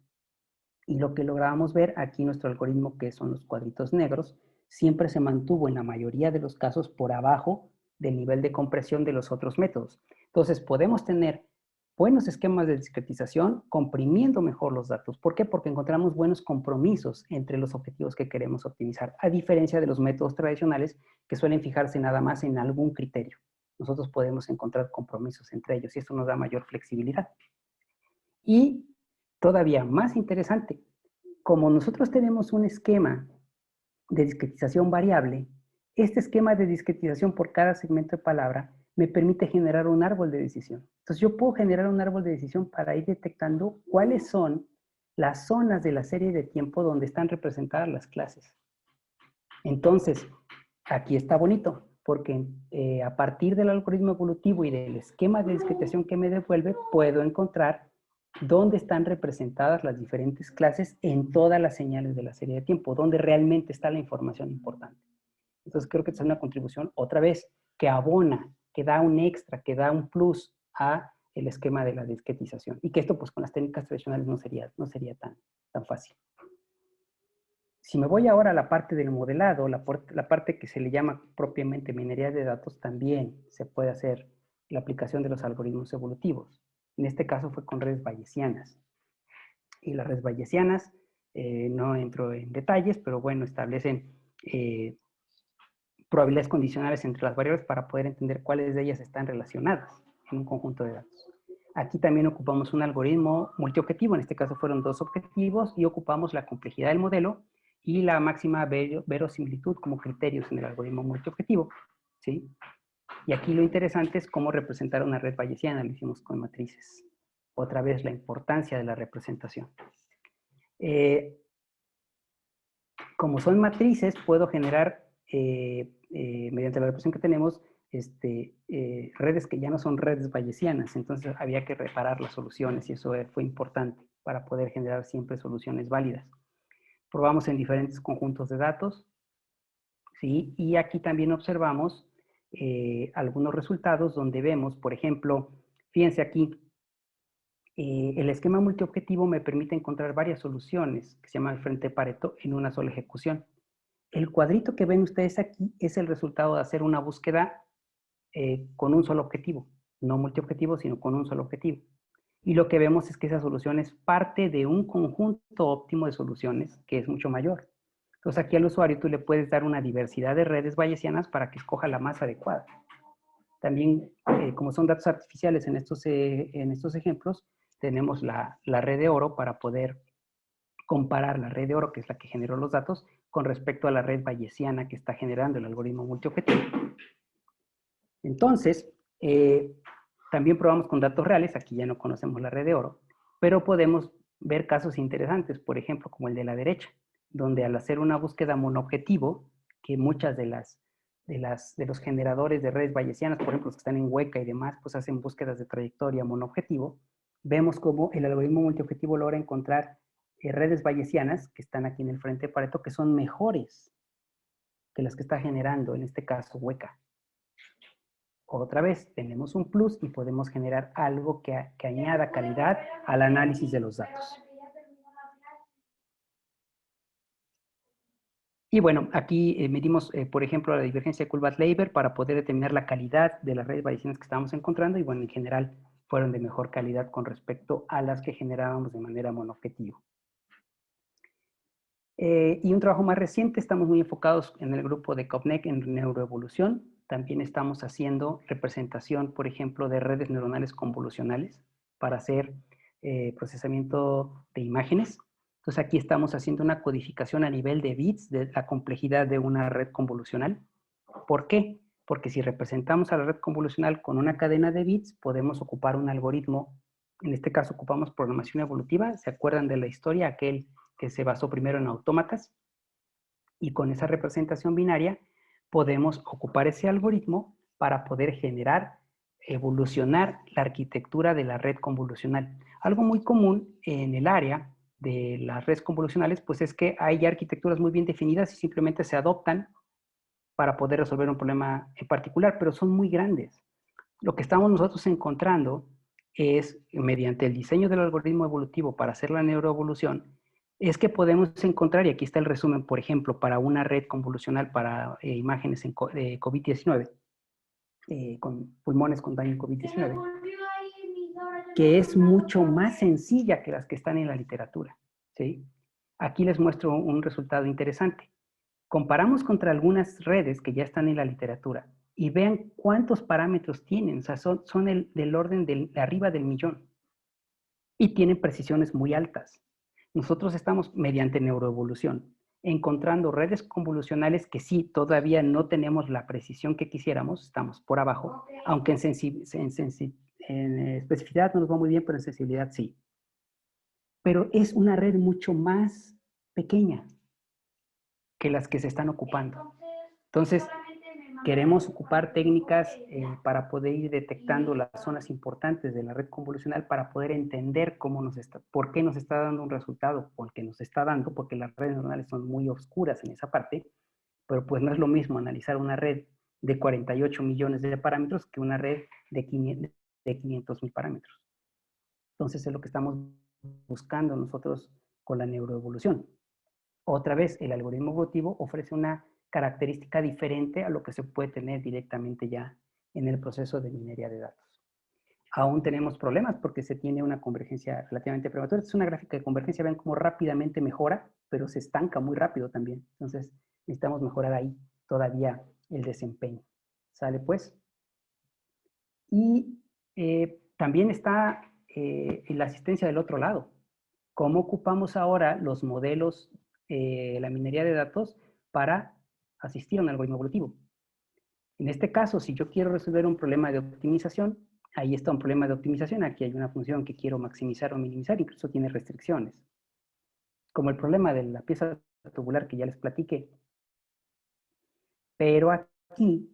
Y lo que lográbamos ver aquí, nuestro algoritmo, que son los cuadritos negros, siempre se mantuvo en la mayoría de los casos por abajo del nivel de compresión de los otros métodos. Entonces, podemos tener buenos esquemas de discretización comprimiendo mejor los datos. ¿Por qué? Porque encontramos buenos compromisos entre los objetivos que queremos optimizar, a diferencia de los métodos tradicionales que suelen fijarse nada más en algún criterio. Nosotros podemos encontrar compromisos entre ellos y esto nos da mayor flexibilidad. Y todavía más interesante, como nosotros tenemos un esquema de discretización variable, este esquema de discretización por cada segmento de palabra me permite generar un árbol de decisión. Entonces yo puedo generar un árbol de decisión para ir detectando cuáles son las zonas de la serie de tiempo donde están representadas las clases. Entonces, aquí está bonito, porque a partir del algoritmo evolutivo y del esquema de discretización que me devuelve, puedo encontrar dónde están representadas las diferentes clases en todas las señales de la serie de tiempo, dónde realmente está la información importante. Entonces creo que esta es una contribución, otra vez, que abona, que da un extra, que da un plus a el esquema de la discretización. Y que esto pues con las técnicas tradicionales no sería tan fácil. Si me voy ahora a la parte del modelado, la parte que se le llama propiamente minería de datos, también se puede hacer la aplicación de los algoritmos evolutivos. En este caso fue con redes bayesianas. Y las redes bayesianas, no entro en detalles, pero bueno, establecen probabilidades condicionales entre las variables para poder entender cuáles de ellas están relacionadas en un conjunto de datos. Aquí también ocupamos un algoritmo multiobjetivo, en este caso fueron 2 objetivos, y ocupamos la complejidad del modelo y la máxima verosimilitud como criterios en el algoritmo multiobjetivo, ¿sí? Y aquí lo interesante es cómo representar una red bayesiana, lo hicimos con matrices. Otra vez la importancia de la representación. Como son matrices, puedo generar, mediante la representación que tenemos, redes que ya no son redes bayesianas, entonces había que reparar las soluciones y eso fue importante para poder generar siempre soluciones válidas. Probamos en diferentes conjuntos de datos, ¿sí? Y aquí también observamos algunos resultados donde vemos, por ejemplo, fíjense aquí, el esquema multiobjetivo me permite encontrar varias soluciones que se llama el frente Pareto en una sola ejecución. El cuadrito que ven ustedes aquí es el resultado de hacer una búsqueda con un solo objetivo, no multiobjetivo, sino con un solo objetivo. Y lo que vemos es que esa solución es parte de un conjunto óptimo de soluciones que es mucho mayor. Entonces aquí al usuario tú le puedes dar una diversidad de redes bayesianas para que escoja la más adecuada. También, como son datos artificiales en estos ejemplos, tenemos la red de oro para poder comparar la red de oro, que es la que generó los datos, con respecto a la red bayesiana que está generando el algoritmo multiobjetivo. Entonces, también probamos con datos reales, aquí ya no conocemos la red de oro, pero podemos ver casos interesantes, por ejemplo, como el de la derecha, donde al hacer una búsqueda monoobjetivo, que muchas de los generadores de redes bayesianas, por ejemplo, los que están en Weka y demás, pues hacen búsquedas de trayectoria monoobjetivo, vemos cómo el algoritmo multiobjetivo logra encontrar redes bayesianas, que están aquí en el frente de Pareto, que son mejores que las que está generando, en este caso, Weka. Otra vez, tenemos un plus y podemos generar algo que añada calidad al análisis de los datos. Y bueno, aquí medimos, por ejemplo, la divergencia de Kullback-Leibler para poder determinar la calidad de las redes bayesianas que estábamos encontrando y bueno, en general fueron de mejor calidad con respecto a las que generábamos de manera monoobjetivo. Y un trabajo más reciente, estamos muy enfocados en el grupo de Kopnek en neuroevolución. También estamos haciendo representación, por ejemplo, de redes neuronales convolucionales para hacer procesamiento de imágenes. Entonces aquí estamos haciendo una codificación a nivel de bits de la complejidad de una red convolucional. ¿Por qué? Porque si representamos a la red convolucional con una cadena de bits, podemos ocupar un algoritmo. En este caso ocupamos programación evolutiva. ¿Se acuerdan de la historia? Aquel que se basó primero en autómatas. Y con esa representación binaria podemos ocupar ese algoritmo para poder generar, evolucionar la arquitectura de la red convolucional. Algo muy común en el área de las redes convolucionales, pues es que hay arquitecturas muy bien definidas y simplemente se adoptan para poder resolver un problema en particular, pero son muy grandes. Lo que estamos nosotros encontrando es, mediante el diseño del algoritmo evolutivo para hacer la neuroevolución, es que podemos encontrar, y aquí está el resumen, por ejemplo, para una red convolucional para imágenes de COVID-19, con pulmones con daño en COVID-19, que es mucho más sencilla que las que están en la literatura, ¿sí? Aquí les muestro un resultado interesante. Comparamos contra algunas redes que ya están en la literatura y vean cuántos parámetros tienen, o sea, son del orden de arriba del 1.000.000 y tienen precisiones muy altas. Nosotros estamos, mediante neuroevolución, encontrando redes convolucionales que sí, todavía no tenemos la precisión que quisiéramos, estamos por abajo, aunque en especificidad no nos va muy bien, pero en sensibilidad sí. Pero es una red mucho más pequeña que las que se están ocupando. Entonces, queremos ocupar técnicas para poder ir detectando las zonas importantes de la red convolucional para poder entender por qué nos está dando un resultado, porque nos está dando, porque las redes neuronales son muy oscuras en esa parte, pero pues no es lo mismo analizar una red de 48 millones de parámetros que una red de 500.000 parámetros. Entonces es lo que estamos buscando nosotros con la neuroevolución. Otra vez, el algoritmo evolutivo ofrece una característica diferente a lo que se puede tener directamente ya en el proceso de minería de datos. Aún tenemos problemas porque se tiene una convergencia relativamente prematura. Esta es una gráfica de convergencia, ven cómo rápidamente mejora, pero se estanca muy rápido también. Entonces, necesitamos mejorar ahí todavía el desempeño. ¿Sale pues? Y también está la asistencia del otro lado. ¿Cómo ocupamos ahora los modelos, la minería de datos para asistir a un algoritmo evolutivo? En este caso, si yo quiero resolver un problema de optimización, ahí está un problema de optimización, aquí hay una función que quiero maximizar o minimizar, incluso tiene restricciones. Como el problema de la pieza tubular que ya les platiqué. Pero aquí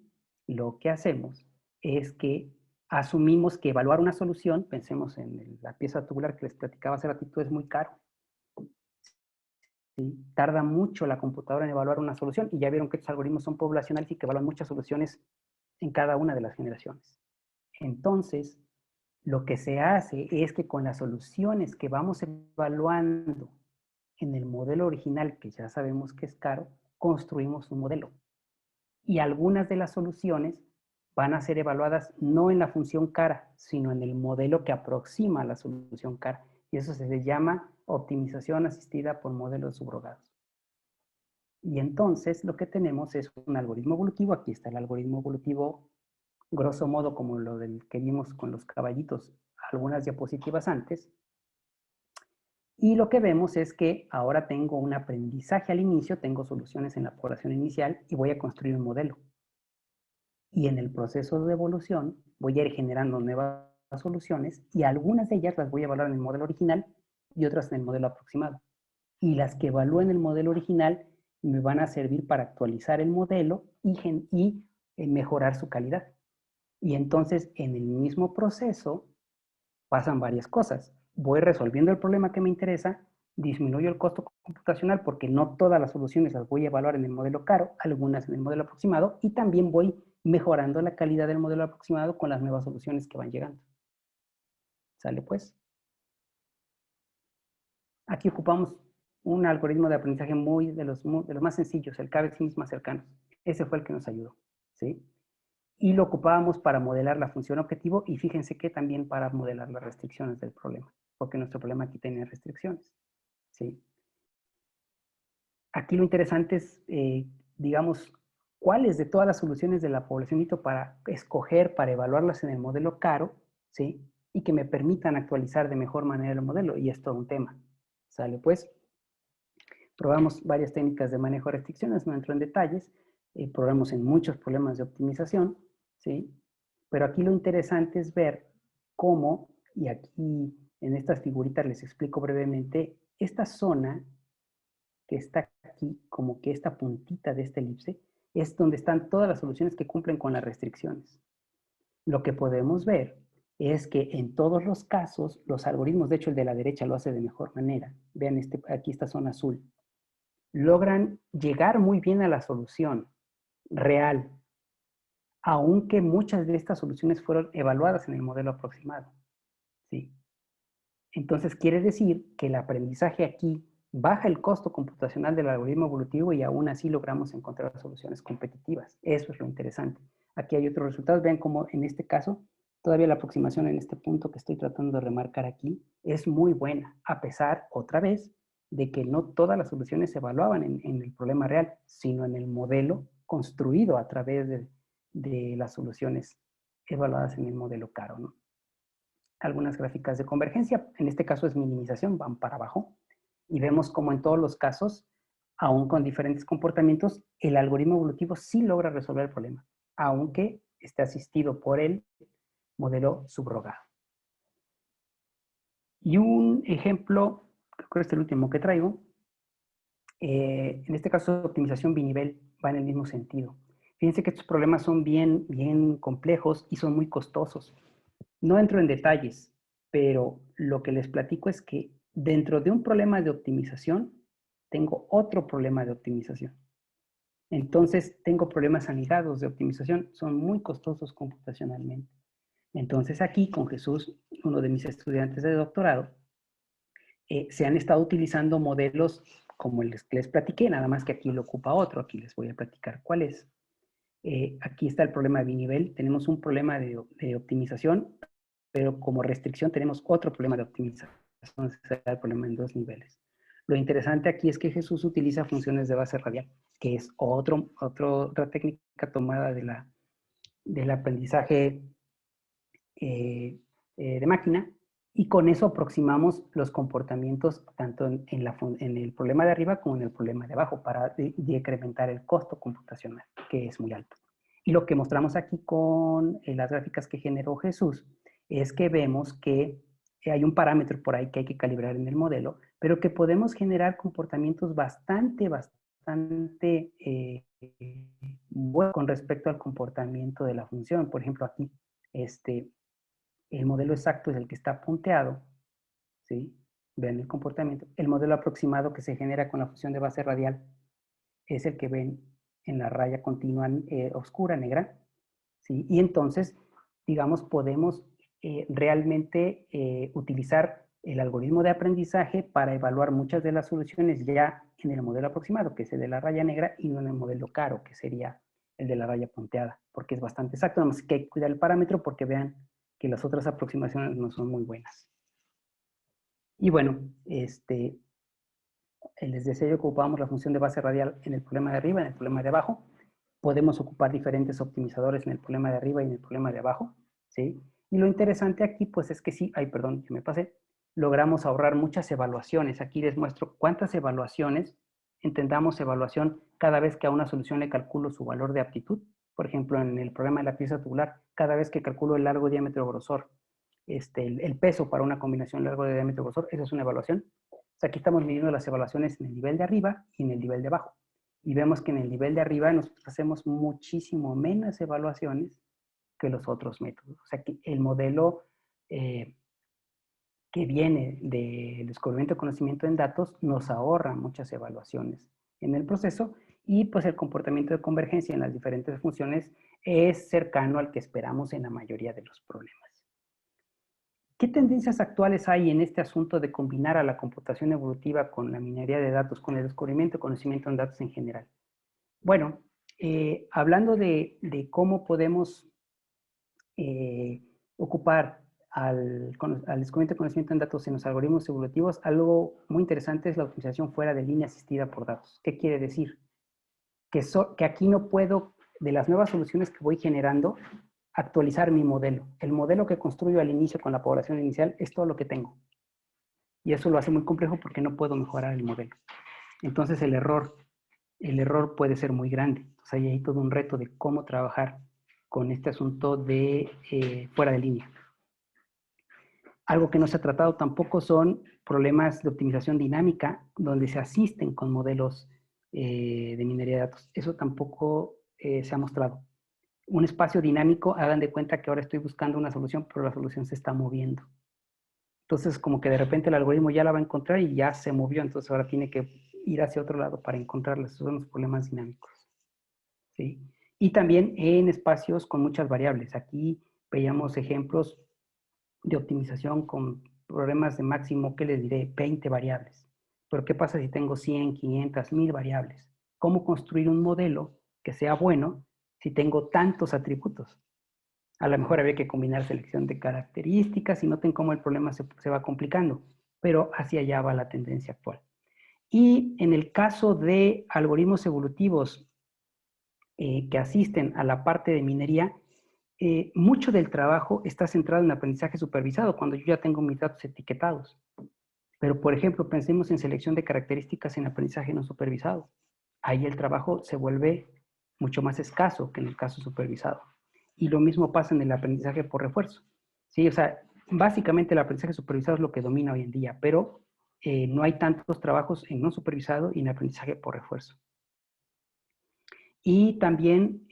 lo que hacemos es que asumimos que evaluar una solución, pensemos en la pieza tubular que les platicaba hace ratito, es muy caro. ¿Sí? Tarda mucho la computadora en evaluar una solución y ya vieron que estos algoritmos son poblacionales y que evalúan muchas soluciones en cada una de las generaciones. Entonces, lo que se hace es que con las soluciones que vamos evaluando en el modelo original, que ya sabemos que es caro, construimos un modelo. Y algunas de las soluciones van a ser evaluadas no en la función cara, sino en el modelo que aproxima a la solución cara. Y eso se llama optimización asistida por modelos subrogados. Y entonces lo que tenemos es un algoritmo evolutivo. Aquí está el algoritmo evolutivo, grosso modo como lo del que vimos con los caballitos algunas diapositivas antes. Y lo que vemos es que ahora tengo un aprendizaje al inicio, tengo soluciones en la población inicial y voy a construir un modelo. Y en el proceso de evolución voy a ir generando nuevas soluciones y algunas de ellas las voy a evaluar en el modelo original y otras en el modelo aproximado. Y las que evalúo en el modelo original me van a servir para actualizar el modelo y mejorar su calidad. Y entonces en el mismo proceso pasan varias cosas. Voy resolviendo el problema que me interesa, disminuyo el costo computacional porque no todas las soluciones las voy a evaluar en el modelo caro, algunas en el modelo aproximado, y también voy mejorando la calidad del modelo aproximado con las nuevas soluciones que van llegando. ¿Sale pues? Aquí ocupamos un algoritmo de aprendizaje de los más sencillos, el KV-Sims más cercanos. Ese fue el que nos ayudó, ¿sí? Y lo ocupábamos para modelar la función objetivo y fíjense que también para modelar las restricciones del problema, porque nuestro problema aquí tiene restricciones, ¿sí? Aquí lo interesante es, digamos, cuáles de todas las soluciones de la población necesito para escoger, para evaluarlas en el modelo caro, ¿sí? Y que me permitan actualizar de mejor manera el modelo, y es todo un tema. ¿Sale pues? Probamos varias técnicas de manejo de restricciones, no entro en detalles, probamos en muchos problemas de optimización, ¿sí? Pero aquí lo interesante es ver cómo, y aquí en estas figuritas les explico brevemente, esta zona que está aquí, como que esta puntita de esta elipse, es donde están todas las soluciones que cumplen con las restricciones. Lo que podemos ver es que en todos los casos, los algoritmos, de hecho el de la derecha lo hace de mejor manera, vean aquí esta zona azul, logran llegar muy bien a la solución real, aunque muchas de estas soluciones fueron evaluadas en el modelo aproximado. ¿Sí? Entonces quiere decir que el aprendizaje aquí baja el costo computacional del algoritmo evolutivo y aún así logramos encontrar soluciones competitivas. Eso es lo interesante. Aquí hay otros resultados. Vean cómo en este caso, todavía la aproximación en este punto que estoy tratando de remarcar aquí es muy buena, a pesar, otra vez, de que no todas las soluciones se evaluaban en el problema real, sino en el modelo construido a través de las soluciones evaluadas en el modelo CARO, ¿no? Algunas gráficas de convergencia, en este caso es minimización, van para abajo, y vemos como en todos los casos, aún con diferentes comportamientos, el algoritmo evolutivo sí logra resolver el problema, aunque esté asistido por el modelo subrogado. Y un ejemplo, creo que es el último que traigo, en este caso optimización binivel va en el mismo sentido. Fíjense que estos problemas son bien complejos y son muy costosos. No entro en detalles, pero lo que les platico es que dentro de un problema de optimización, tengo otro problema de optimización. Entonces, tengo problemas anidados de optimización, son muy costosos computacionalmente. Entonces, aquí con Jesús, uno de mis estudiantes de doctorado, se han estado utilizando modelos como les platiqué, nada más que aquí lo ocupa otro, aquí les voy a platicar cuál es. Aquí está el problema de binivel, tenemos un problema de optimización, pero como restricción tenemos otro problema de optimización, entonces se da el problema en dos niveles. Lo interesante aquí es que Jesús utiliza funciones de base radial, que es otra técnica tomada del aprendizaje de máquina, y con eso aproximamos los comportamientos tanto en el problema de arriba como en el problema de abajo para decrementar el costo computacional, que es muy alto. Y lo que mostramos aquí con las gráficas que generó Jesús es que vemos que hay un parámetro por ahí que hay que calibrar en el modelo, pero que podemos generar comportamientos bastante buenos con respecto al comportamiento de la función. Por ejemplo, aquí el modelo exacto es el que está punteado, ¿sí? Vean el comportamiento. El modelo aproximado que se genera con la función de base radial es el que ven en la raya continua oscura, negra, ¿sí? Y entonces, digamos, podemos realmente utilizar el algoritmo de aprendizaje para evaluar muchas de las soluciones ya en el modelo aproximado, que es el de la raya negra, y no en el modelo CARO, que sería el de la raya punteada, porque es bastante exacto, nada más que hay que cuidar el parámetro porque vean que las otras aproximaciones no son muy buenas. Y bueno, les decía yo que ocupamos la función de base radial en el problema de arriba, en el problema de abajo. Podemos ocupar diferentes optimizadores en el problema de arriba y en el problema de abajo, ¿sí? Y lo interesante aquí, pues es que sí, perdón, que me pasé, logramos ahorrar muchas evaluaciones. Aquí les muestro cuántas evaluaciones, entendamos evaluación cada vez que a una solución le calculo su valor de aptitud. Por ejemplo, en el problema de la pieza tubular, cada vez que calculo el largo, diámetro, grosor, el peso para una combinación largo de diámetro, grosor, esa es una evaluación. O sea, aquí estamos midiendo las evaluaciones en el nivel de arriba y en el nivel de abajo. Y vemos que en el nivel de arriba nosotros hacemos muchísimo menos evaluaciones que los otros métodos. O sea, que el modelo que viene del descubrimiento de conocimiento en datos nos ahorra muchas evaluaciones en el proceso, y pues el comportamiento de convergencia en las diferentes funciones es cercano al que esperamos en la mayoría de los problemas. ¿Qué tendencias actuales hay en este asunto de combinar a la computación evolutiva con la minería de datos, con el descubrimiento de conocimiento en datos en general? Bueno, hablando de cómo podemos ocupar al descubrimiento de conocimiento en datos en los algoritmos evolutivos, algo muy interesante es la optimización fuera de línea asistida por datos. ¿Qué quiere decir? Que aquí no puedo, de las nuevas soluciones que voy generando, actualizar mi modelo. El modelo que construyo al inicio con la población inicial es todo lo que tengo. Y eso lo hace muy complejo porque no puedo mejorar el modelo. Entonces el error puede ser muy grande. Entonces hay ahí todo un reto de cómo trabajar con este asunto de fuera de línea. Algo que no se ha tratado tampoco son problemas de optimización dinámica donde se asisten con modelos de minería de datos. Eso tampoco se ha mostrado. Un espacio dinámico, hagan de cuenta que ahora estoy buscando una solución, pero la solución se está moviendo. Entonces, como que de repente el algoritmo ya la va a encontrar y ya se movió, entonces ahora tiene que ir hacia otro lado para encontrarla. Esos son los problemas dinámicos, ¿sí? y también en espacios con muchas variables. Aquí veíamos ejemplos de optimización con problemas de máximo, ¿qué les diré? 20 variables. Pero ¿qué pasa si tengo 100, 500, 1000 variables? ¿Cómo construir un modelo que sea bueno si tengo tantos atributos? A lo mejor había que combinar selección de características y noten cómo el problema se va complicando, pero hacia allá va la tendencia actual. Y en el caso de algoritmos evolutivos que asisten a la parte de minería, mucho del trabajo está centrado en aprendizaje supervisado, cuando yo ya tengo mis datos etiquetados. Pero, por ejemplo, pensemos en selección de características en aprendizaje no supervisado. Ahí el trabajo se vuelve mucho más escaso que en el caso supervisado. Y lo mismo pasa en el aprendizaje por refuerzo. ¿Sí? O sea, básicamente el aprendizaje supervisado es lo que domina hoy en día, pero no hay tantos trabajos en no supervisado y en aprendizaje por refuerzo. Y también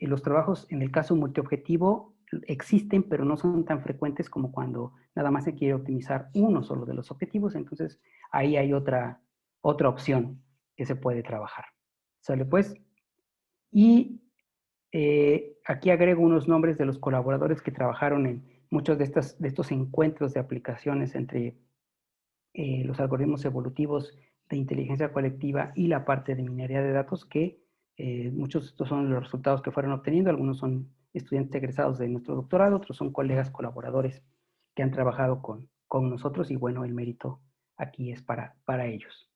los trabajos en el caso multiobjetivo existen, pero no son tan frecuentes como cuando nada más se quiere optimizar uno solo de los objetivos. Entonces, ahí hay otra opción que se puede trabajar. ¿Sale pues? Y aquí agrego unos nombres de los colaboradores que trabajaron en muchos de estos encuentros de aplicaciones entre los algoritmos evolutivos de inteligencia colectiva y la parte de minería de datos, que muchos de estos son los resultados que fueron obteniendo. Algunos son estudiantes egresados de nuestro doctorado, otros son colegas colaboradores que han trabajado con nosotros y bueno, el mérito aquí es para ellos.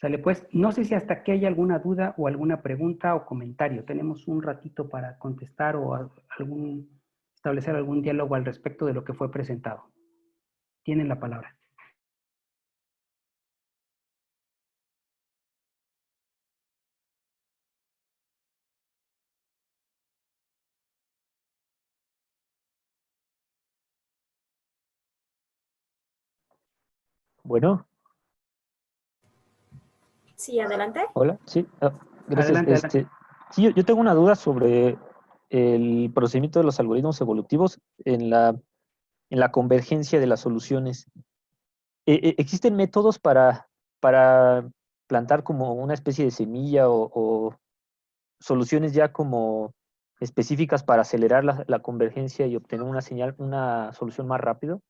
¿Sale pues? No sé si hasta aquí hay alguna duda o alguna pregunta o comentario. Tenemos un ratito para contestar o establecer algún diálogo al respecto de lo que fue presentado. Tienen la palabra. Bueno, Sí, adelante. hola, sí, gracias. Adelante. Sí, yo tengo una duda sobre el procedimiento de los algoritmos evolutivos en la convergencia de las soluciones. ¿Existen métodos para plantar como una especie de semilla o soluciones ya como específicas para acelerar la convergencia y obtener una solución más rápido?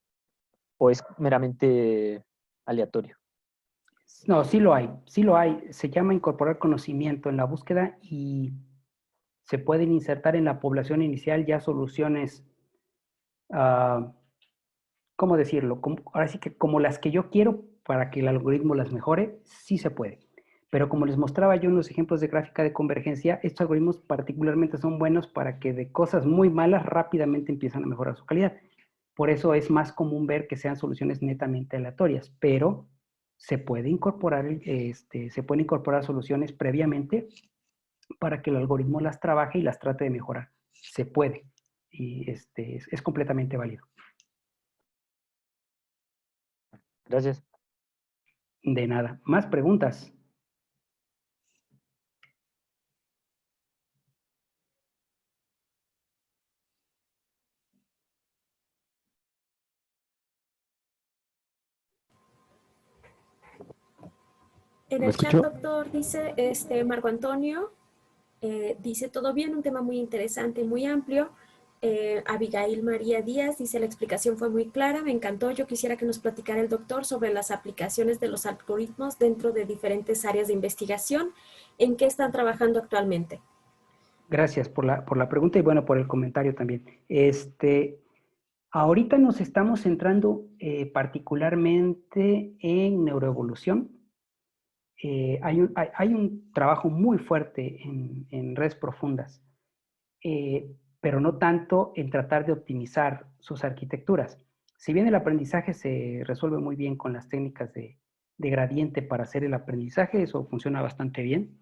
¿O es meramente aleatorio? No, sí lo hay, sí lo hay. Se llama incorporar conocimiento en la búsqueda y se pueden insertar en la población inicial ya soluciones, ¿cómo decirlo? Ahora sí que como las que yo quiero para que el algoritmo las mejore, sí se puede. Pero como les mostraba yo en los ejemplos de gráfica de convergencia, estos algoritmos particularmente son buenos para que de cosas muy malas rápidamente empiezan a mejorar su calidad. Por eso es más común ver que sean soluciones netamente aleatorias, pero se pueden incorporar soluciones previamente para que el algoritmo las trabaje y las trate de mejorar. Se puede y es completamente válido. Gracias. De nada. ¿Más preguntas? En ¿Me el chat, escuchó? doctor, dice Marco Antonio, dice todo bien, un tema muy interesante, muy amplio. Abigail María Díaz dice la explicación fue muy clara, me encantó. Yo quisiera que nos platicara el doctor sobre las aplicaciones de los algoritmos dentro de diferentes áreas de investigación. ¿En qué están trabajando actualmente? Gracias por la pregunta y bueno, por el comentario también. Ahorita nos estamos centrando particularmente en neuroevolución. Hay un trabajo muy fuerte en redes profundas, pero no tanto en tratar de optimizar sus arquitecturas. Si bien el aprendizaje se resuelve muy bien con las técnicas de gradiente para hacer el aprendizaje, eso funciona bastante bien.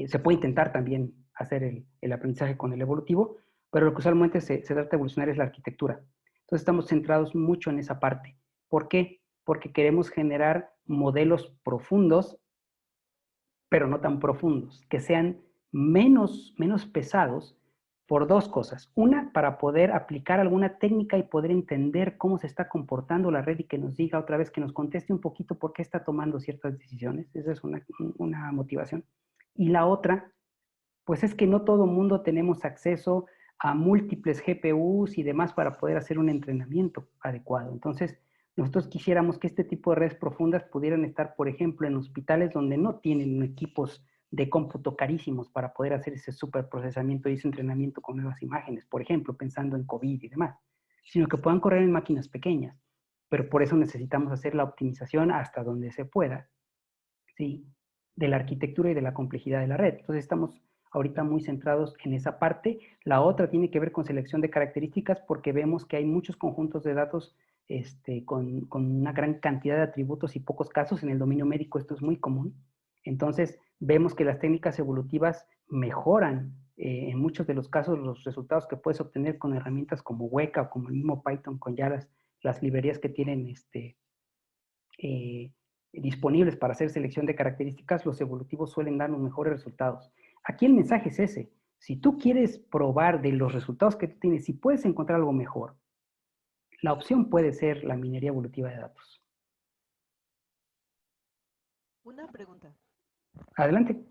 Se puede intentar también hacer el aprendizaje con el evolutivo, pero lo que usualmente se trata de evolucionar es la arquitectura. Entonces estamos centrados mucho en esa parte. ¿Por qué? Porque queremos generar modelos profundos, pero no tan profundos, que sean menos pesados por dos cosas. Una, para poder aplicar alguna técnica y poder entender cómo se está comportando la red y que nos diga otra vez, que nos conteste un poquito por qué está tomando ciertas decisiones. Esa es una motivación. Y la otra, Pues es que no todo mundo tenemos acceso a múltiples GPUs y demás para poder hacer un entrenamiento adecuado. Entonces, nosotros quisiéramos que este tipo de redes profundas pudieran estar, por ejemplo, en hospitales donde no tienen equipos de cómputo carísimos para poder hacer ese superprocesamiento y ese entrenamiento con nuevas imágenes, por ejemplo, pensando en COVID y demás, sino que puedan correr en máquinas pequeñas. Pero por eso necesitamos hacer la optimización hasta donde se pueda, ¿sí? De la arquitectura y de la complejidad de la red. Entonces estamos ahorita muy centrados en esa parte. La otra tiene que ver con selección de características porque vemos que hay muchos conjuntos de datos con una gran cantidad de atributos y pocos casos. En el dominio médico esto es muy común. Entonces vemos que las técnicas evolutivas mejoran en muchos de los casos los resultados que puedes obtener con herramientas como Weka o como el mismo Python con ya las librerías que tienen disponibles para hacer selección de características. Los evolutivos suelen dar los mejores resultados. Aquí el mensaje es ese. Si tú quieres probar de los resultados que tú tienes, si puedes encontrar algo mejor, la opción puede ser la minería evolutiva de datos. Una pregunta. Adelante.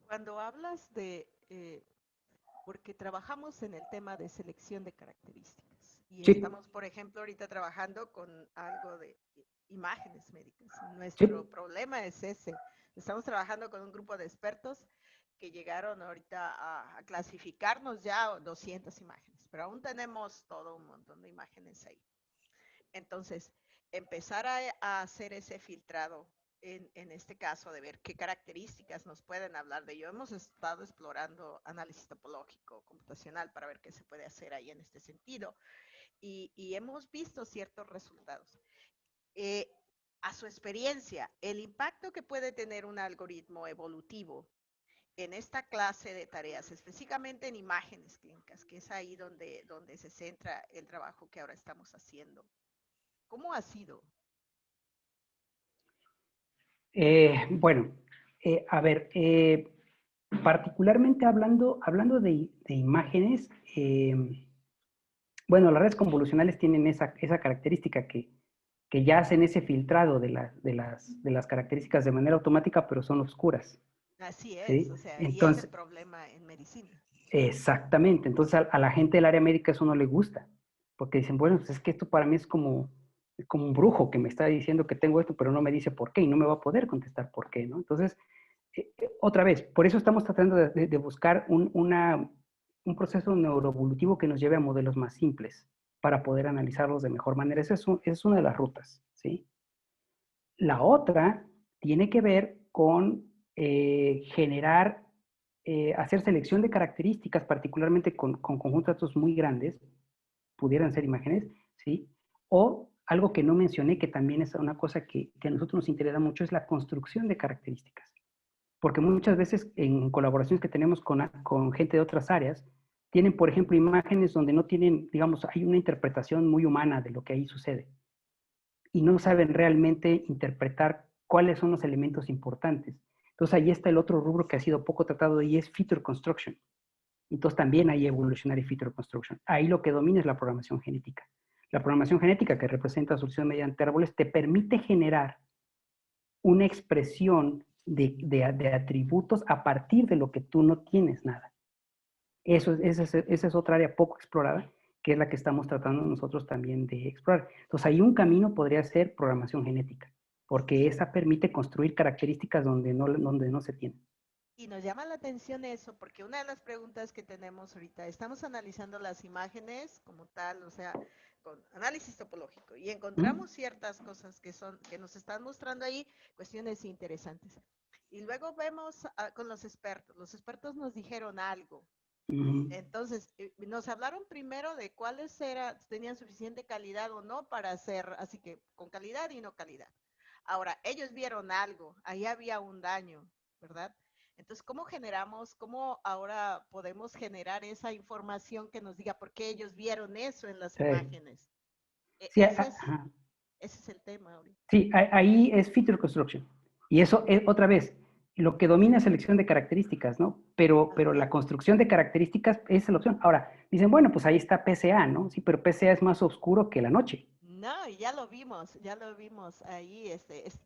Cuando hablas de, porque trabajamos en el tema de selección de características y Sí. estamos, por ejemplo, ahorita trabajando con algo de imágenes médicas. Nuestro problema es ese. Estamos trabajando con un grupo de expertos que llegaron ahorita a clasificarnos ya 200 imágenes, pero aún tenemos todo un montón de imágenes ahí. Entonces, empezar a hacer ese filtrado en este caso de ver qué características nos pueden hablar de ello. Hemos estado explorando análisis topológico computacional para ver qué se puede hacer ahí en este sentido y hemos visto ciertos resultados. A su experiencia, el impacto que puede tener un algoritmo evolutivo en esta clase de tareas, específicamente en imágenes clínicas, que es ahí donde se centra el trabajo que ahora estamos haciendo. ¿Cómo ha sido? Bueno, a ver, particularmente hablando de imágenes, bueno, las redes convolucionales tienen esa característica que ya hacen ese filtrado de las características de manera automática, pero son oscuras. Así es, ¿sí? O sea, entonces, y es el problema en medicina. Exactamente, entonces a la gente del área médica eso no le gusta, porque dicen, bueno, pues es que esto para mí es como un brujo que me está diciendo que tengo esto, pero no me dice por qué y no me va a poder contestar por qué, ¿no? Entonces, otra vez, por eso estamos tratando de buscar un proceso neuroevolutivo que nos lleve a modelos más simples para poder analizarlos de mejor manera. Esa es una de las rutas, ¿sí? La otra tiene que ver con generar, hacer selección de características, particularmente con conjuntos de datos muy grandes, pudieran ser imágenes, ¿sí? O algo que no mencioné, que también es una cosa que a nosotros nos interesa mucho, es la construcción de características. Porque muchas veces en colaboraciones que tenemos con gente de otras áreas, tienen, por ejemplo, imágenes donde no tienen, digamos, hay una interpretación muy humana de lo que ahí sucede. Y no saben realmente interpretar cuáles son los elementos importantes. Entonces ahí está el otro rubro que ha sido poco tratado y es feature construction. Entonces también hay evolutionary feature construction. Ahí lo que domina es la programación genética. La programación genética, que representa solución mediante árboles, te permite generar una expresión de atributos a partir de lo que tú no tienes nada. Esa es otra área poco explorada, que es la que estamos tratando nosotros también de explorar. Entonces ahí un camino podría ser programación genética, porque esa permite construir características donde no se tienen. Y nos llama la atención eso, porque una de las preguntas que tenemos ahorita, estamos analizando las imágenes como tal, o sea, con análisis topológico, y encontramos ciertas cosas que nos están mostrando ahí cuestiones interesantes. Y luego vemos con los expertos nos dijeron algo. Entonces, nos hablaron primero de cuáles tenían suficiente calidad o no para hacer, así que con calidad y no calidad. Ahora, ellos vieron algo, ahí había un daño, ¿verdad? Entonces, ¿cómo ahora podemos generar esa información que nos diga por qué ellos vieron eso en las imágenes? Sí, ese es el tema ahorita. Sí, ahí es feature construction. Y eso, otra vez, lo que domina es selección de características, ¿no? Pero la construcción de características es la opción. Ahora, dicen, bueno, pues ahí está PCA, ¿no? Sí, pero PCA es más oscuro que la noche. No, y ya lo vimos ahí,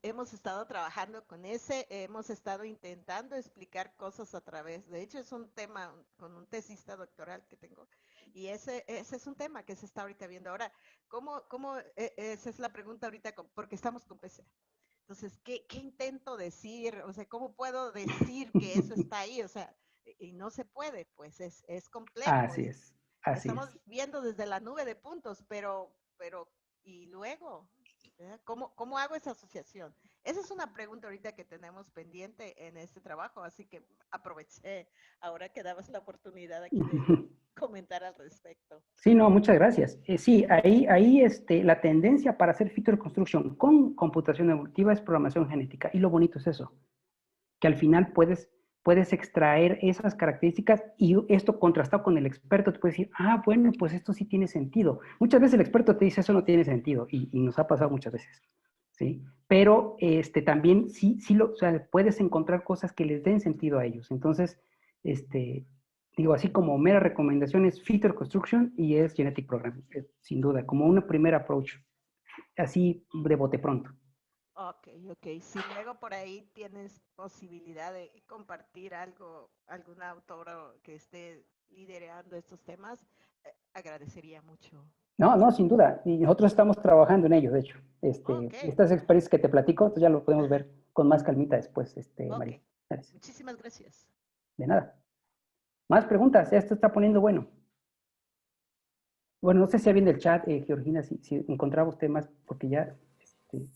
hemos estado trabajando con ese, hemos estado intentando explicar cosas a través, de hecho es un tema con un tesista doctoral que tengo, y ese es un tema que se está ahorita viendo. Ahora, esa es la pregunta ahorita, porque estamos con PC. Entonces, ¿qué intento decir? O sea, ¿cómo puedo decir que eso está ahí? O sea, y no se puede, pues es complejo. Así es, así Estamos es. viendo desde la nube de puntos, pero ¿y luego? ¿Verdad? ¿Cómo hago esa asociación? Esa es una pregunta ahorita que tenemos pendiente en este trabajo, así que aproveché ahora que dabas la oportunidad aquí de comentar al respecto. Sí, no, muchas gracias. Sí, ahí la tendencia para hacer feature construction con computación evolutiva es programación genética. Y lo bonito es eso, que al final puedes extraer esas características y esto contrastado con el experto te puede decir, ah, bueno, pues esto sí tiene sentido. Muchas veces el experto te dice, eso no tiene sentido, y nos ha pasado muchas veces, ¿sí? Pero también o sea, puedes encontrar cosas que les den sentido a ellos. Entonces, digo, así como mera recomendación es feature construction y es genetic programming, sin duda, como una primera approach, así de bote pronto. Ok. Si luego por ahí tienes posibilidad de compartir algún autor que esté liderando estos temas, agradecería mucho. No, sin duda. Y nosotros estamos trabajando en ello, de hecho. Okay. Estas experiencias que te platico, entonces ya lo podemos ver con más calmita después, Ok. María. Gracias. Muchísimas gracias. De nada. Más preguntas, ya esto está poniendo bueno. Bueno, no sé si había en el chat, Georgina, si encontraba usted más, porque ya...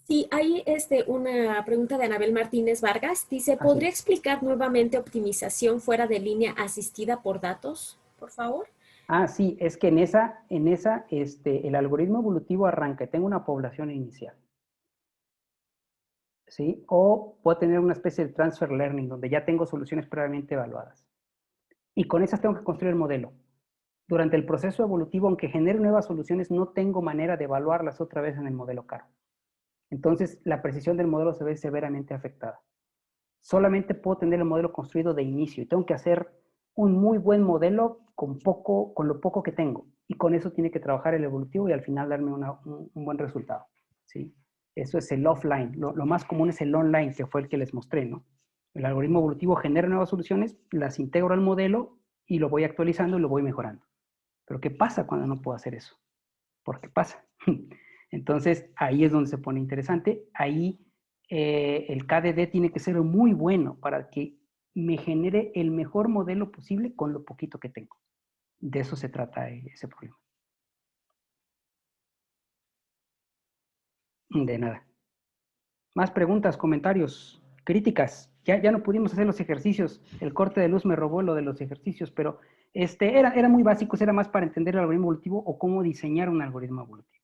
Sí, hay una pregunta de Anabel Martínez Vargas. Dice, ¿podría explicar nuevamente optimización fuera de línea asistida por datos, por favor? Sí, es que en esa el algoritmo evolutivo arranca, tengo una población inicial. ¿Sí? O puedo tener una especie de transfer learning, donde ya tengo soluciones previamente evaluadas. Y con esas tengo que construir el modelo. Durante el proceso evolutivo, aunque genere nuevas soluciones, no tengo manera de evaluarlas otra vez en el modelo CARO. Entonces, la precisión del modelo se ve severamente afectada. Solamente puedo tener el modelo construido de inicio y tengo que hacer un muy buen modelo con lo poco que tengo. Y con eso tiene que trabajar el evolutivo y al final darme un buen resultado. ¿Sí? Eso es el offline. Lo más común es el online, que fue el que les mostré, ¿no? El algoritmo evolutivo genera nuevas soluciones, las integro al modelo y lo voy actualizando y lo voy mejorando. Pero ¿qué pasa cuando no puedo hacer eso? ¿Por qué pasa? Entonces, ahí es donde se pone interesante. Ahí el KDD tiene que ser muy bueno para que me genere el mejor modelo posible con lo poquito que tengo. De eso se trata ese problema. De nada. Más preguntas, comentarios, críticas. Ya no pudimos hacer los ejercicios. El corte de luz me robó lo de los ejercicios, pero era muy básico, era más para entender el algoritmo evolutivo o cómo diseñar un algoritmo evolutivo.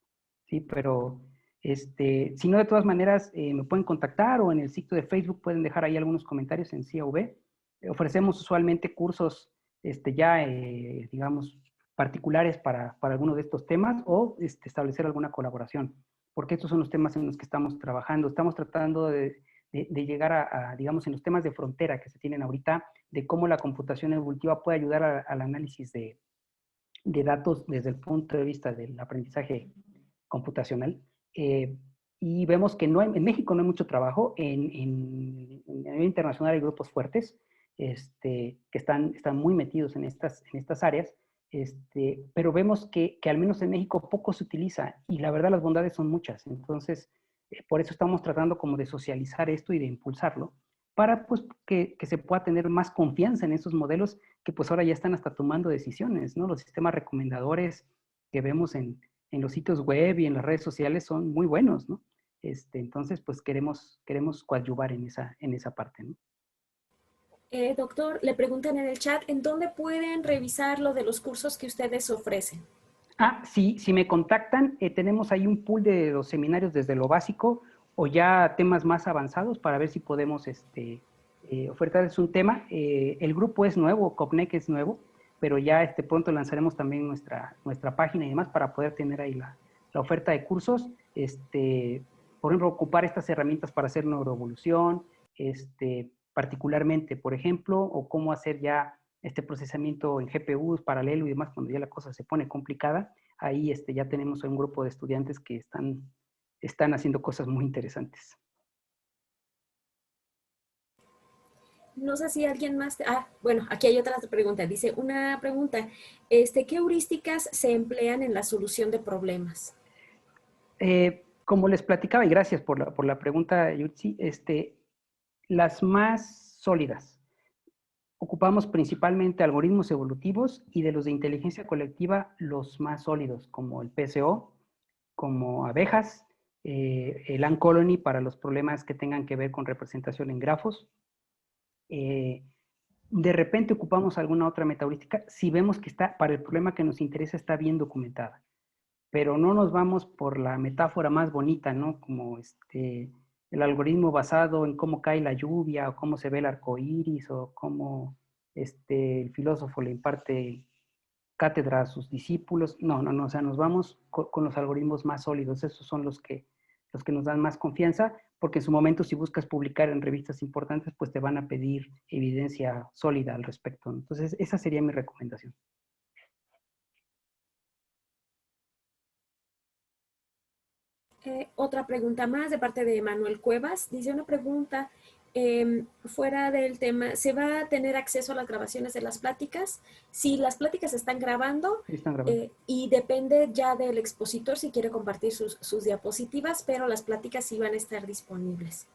¿Sí? Pero si no, de todas maneras, me pueden contactar o en el sitio de Facebook pueden dejar ahí algunos comentarios en CAV. Ofrecemos usualmente cursos digamos, particulares para alguno de estos temas o establecer alguna colaboración, porque estos son los temas en los que estamos trabajando. Estamos tratando de llegar digamos, en los temas de frontera que se tienen ahorita, de cómo la computación evolutiva puede ayudar al análisis de datos desde el punto de vista del aprendizaje computacional. Y vemos que en México no hay mucho trabajo, en nivel internacional hay grupos fuertes que están muy metidos en estas áreas, pero vemos que al menos en México poco se utiliza y la verdad las bondades son muchas. Entonces, por eso estamos tratando como de socializar esto y de impulsarlo para pues, que se pueda tener más confianza en esos modelos que pues ahora ya están hasta tomando decisiones, ¿no? Los sistemas recomendadores que vemos en los sitios web y en las redes sociales son muy buenos, ¿no? Entonces, pues queremos coadyuvar en esa parte, ¿no? Doctor, le preguntan en el chat, ¿en dónde pueden revisar lo de los cursos que ustedes ofrecen? Si me contactan, tenemos ahí un pool de los seminarios desde lo básico o ya temas más avanzados para ver si podemos ofertarles un tema. El grupo es nuevo, COPNEC es nuevo, pero ya pronto lanzaremos también nuestra página y demás para poder tener ahí la oferta de cursos. Por ejemplo, ocupar estas herramientas para hacer neuroevolución, particularmente, por ejemplo, o cómo hacer ya procesamiento en GPUs paralelo y demás, cuando ya la cosa se pone complicada. ahí ya tenemos un grupo de estudiantes que están haciendo cosas muy interesantes. No sé si alguien más... bueno, aquí hay otra pregunta. Dice, una pregunta. ¿Qué heurísticas se emplean en la solución de problemas? Como les platicaba, y gracias por la pregunta, Yutzi, las más sólidas. Ocupamos principalmente algoritmos evolutivos y de los de inteligencia colectiva los más sólidos, como el PSO, como abejas, el Uncolony para los problemas que tengan que ver con representación en grafos. De repente ocupamos alguna otra metaheurística si vemos que para el problema que nos interesa está bien documentada. Pero no nos vamos por la metáfora más bonita, ¿no? Como el algoritmo basado en cómo cae la lluvia, o cómo se ve el arco iris, o cómo el filósofo le imparte cátedra a sus discípulos. No, o sea, nos vamos con los algoritmos más sólidos. Esos son los que nos dan más confianza, porque en su momento, si buscas publicar en revistas importantes, pues te van a pedir evidencia sólida al respecto. Entonces, esa sería mi recomendación. Otra pregunta más de parte de Manuel Cuevas. Dice una pregunta, fuera del tema, ¿se va a tener acceso a las grabaciones de las pláticas? Sí, las pláticas se están grabando, y depende ya del expositor si quiere compartir sus diapositivas, pero las pláticas sí van a estar disponibles.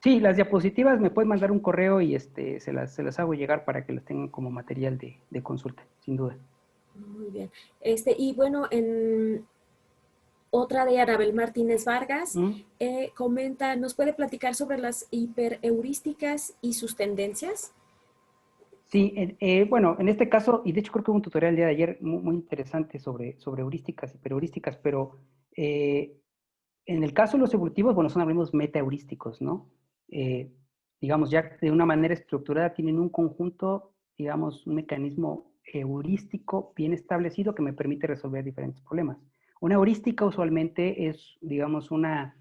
Sí, las diapositivas me pueden mandar un correo y se las hago llegar para que las tengan como material de consulta, sin duda. Muy bien. Y bueno, otra de Anabel Martínez Vargas comenta, ¿nos puede platicar sobre las hiperheurísticas y sus tendencias? Sí, bueno, en este caso, y de hecho creo que hubo un tutorial el día de ayer muy interesante sobre heurísticas, hiperheurísticas, pero en el caso de los evolutivos, bueno, son algoritmos metaheurísticos, ¿no? Digamos, ya de una manera estructurada tienen un conjunto, digamos, un mecanismo heurístico bien establecido que me permite resolver diferentes problemas. Una heurística usualmente es, digamos, una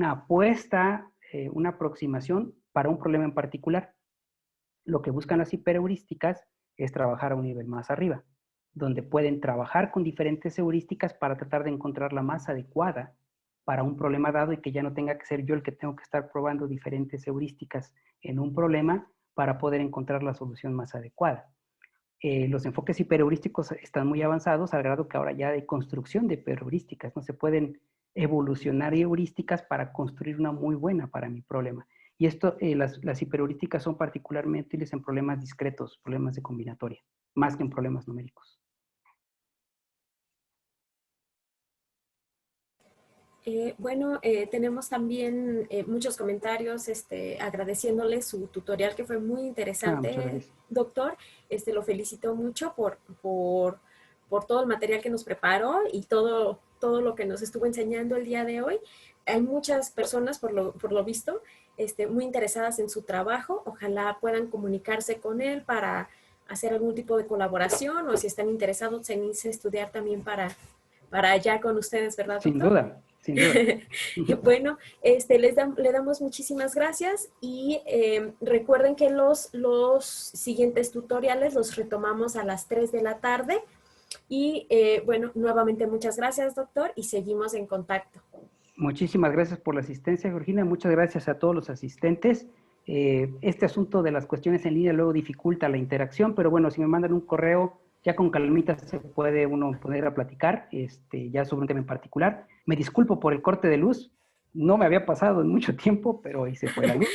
apuesta, una aproximación para un problema en particular. Lo que buscan las hiperheurísticas es trabajar a un nivel más arriba, donde pueden trabajar con diferentes heurísticas para tratar de encontrar la más adecuada para un problema dado y que ya no tenga que ser yo el que tengo que estar probando diferentes heurísticas en un problema para poder encontrar la solución más adecuada. Los enfoques hiperheurísticos están muy avanzados al grado que ahora ya hay construcción de hiperheurísticas, no se pueden evolucionar heurísticas para construir una muy buena para mi problema. Y las hiperheurísticas son particularmente útiles en problemas discretos, problemas de combinatoria, más que en problemas numéricos. Bueno, tenemos también muchos comentarios agradeciéndole su tutorial que fue muy interesante, doctor. Lo felicito mucho por todo el material que nos preparó y todo lo que nos estuvo enseñando el día de hoy. Hay muchas personas, por lo visto, muy interesadas en su trabajo. Ojalá puedan comunicarse con él para hacer algún tipo de colaboración o si están interesados en irse a estudiar también para allá con ustedes, ¿verdad, doctor? Sin duda. Sin duda. Bueno, le damos muchísimas gracias y recuerden que los siguientes tutoriales los retomamos a las 3 de la tarde y bueno, nuevamente muchas gracias, doctor, y seguimos en contacto. Muchísimas gracias por la asistencia, Georgina. Muchas gracias a todos los asistentes. Este asunto de las cuestiones en línea luego dificulta la interacción, pero bueno, si me mandan un correo, ya con calmita se puede uno poner a platicar, ya sobre un tema en particular. Me disculpo por el corte de luz, no me había pasado en mucho tiempo, pero ahí se fue la luz.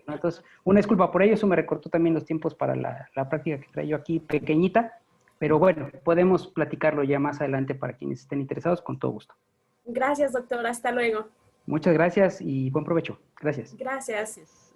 Entonces, una disculpa por ello, eso me recortó también los tiempos para la práctica que traigo aquí pequeñita, pero bueno, podemos platicarlo ya más adelante para quienes estén interesados, con todo gusto. Gracias, doctor, hasta luego. Muchas gracias y buen provecho. Gracias. Gracias.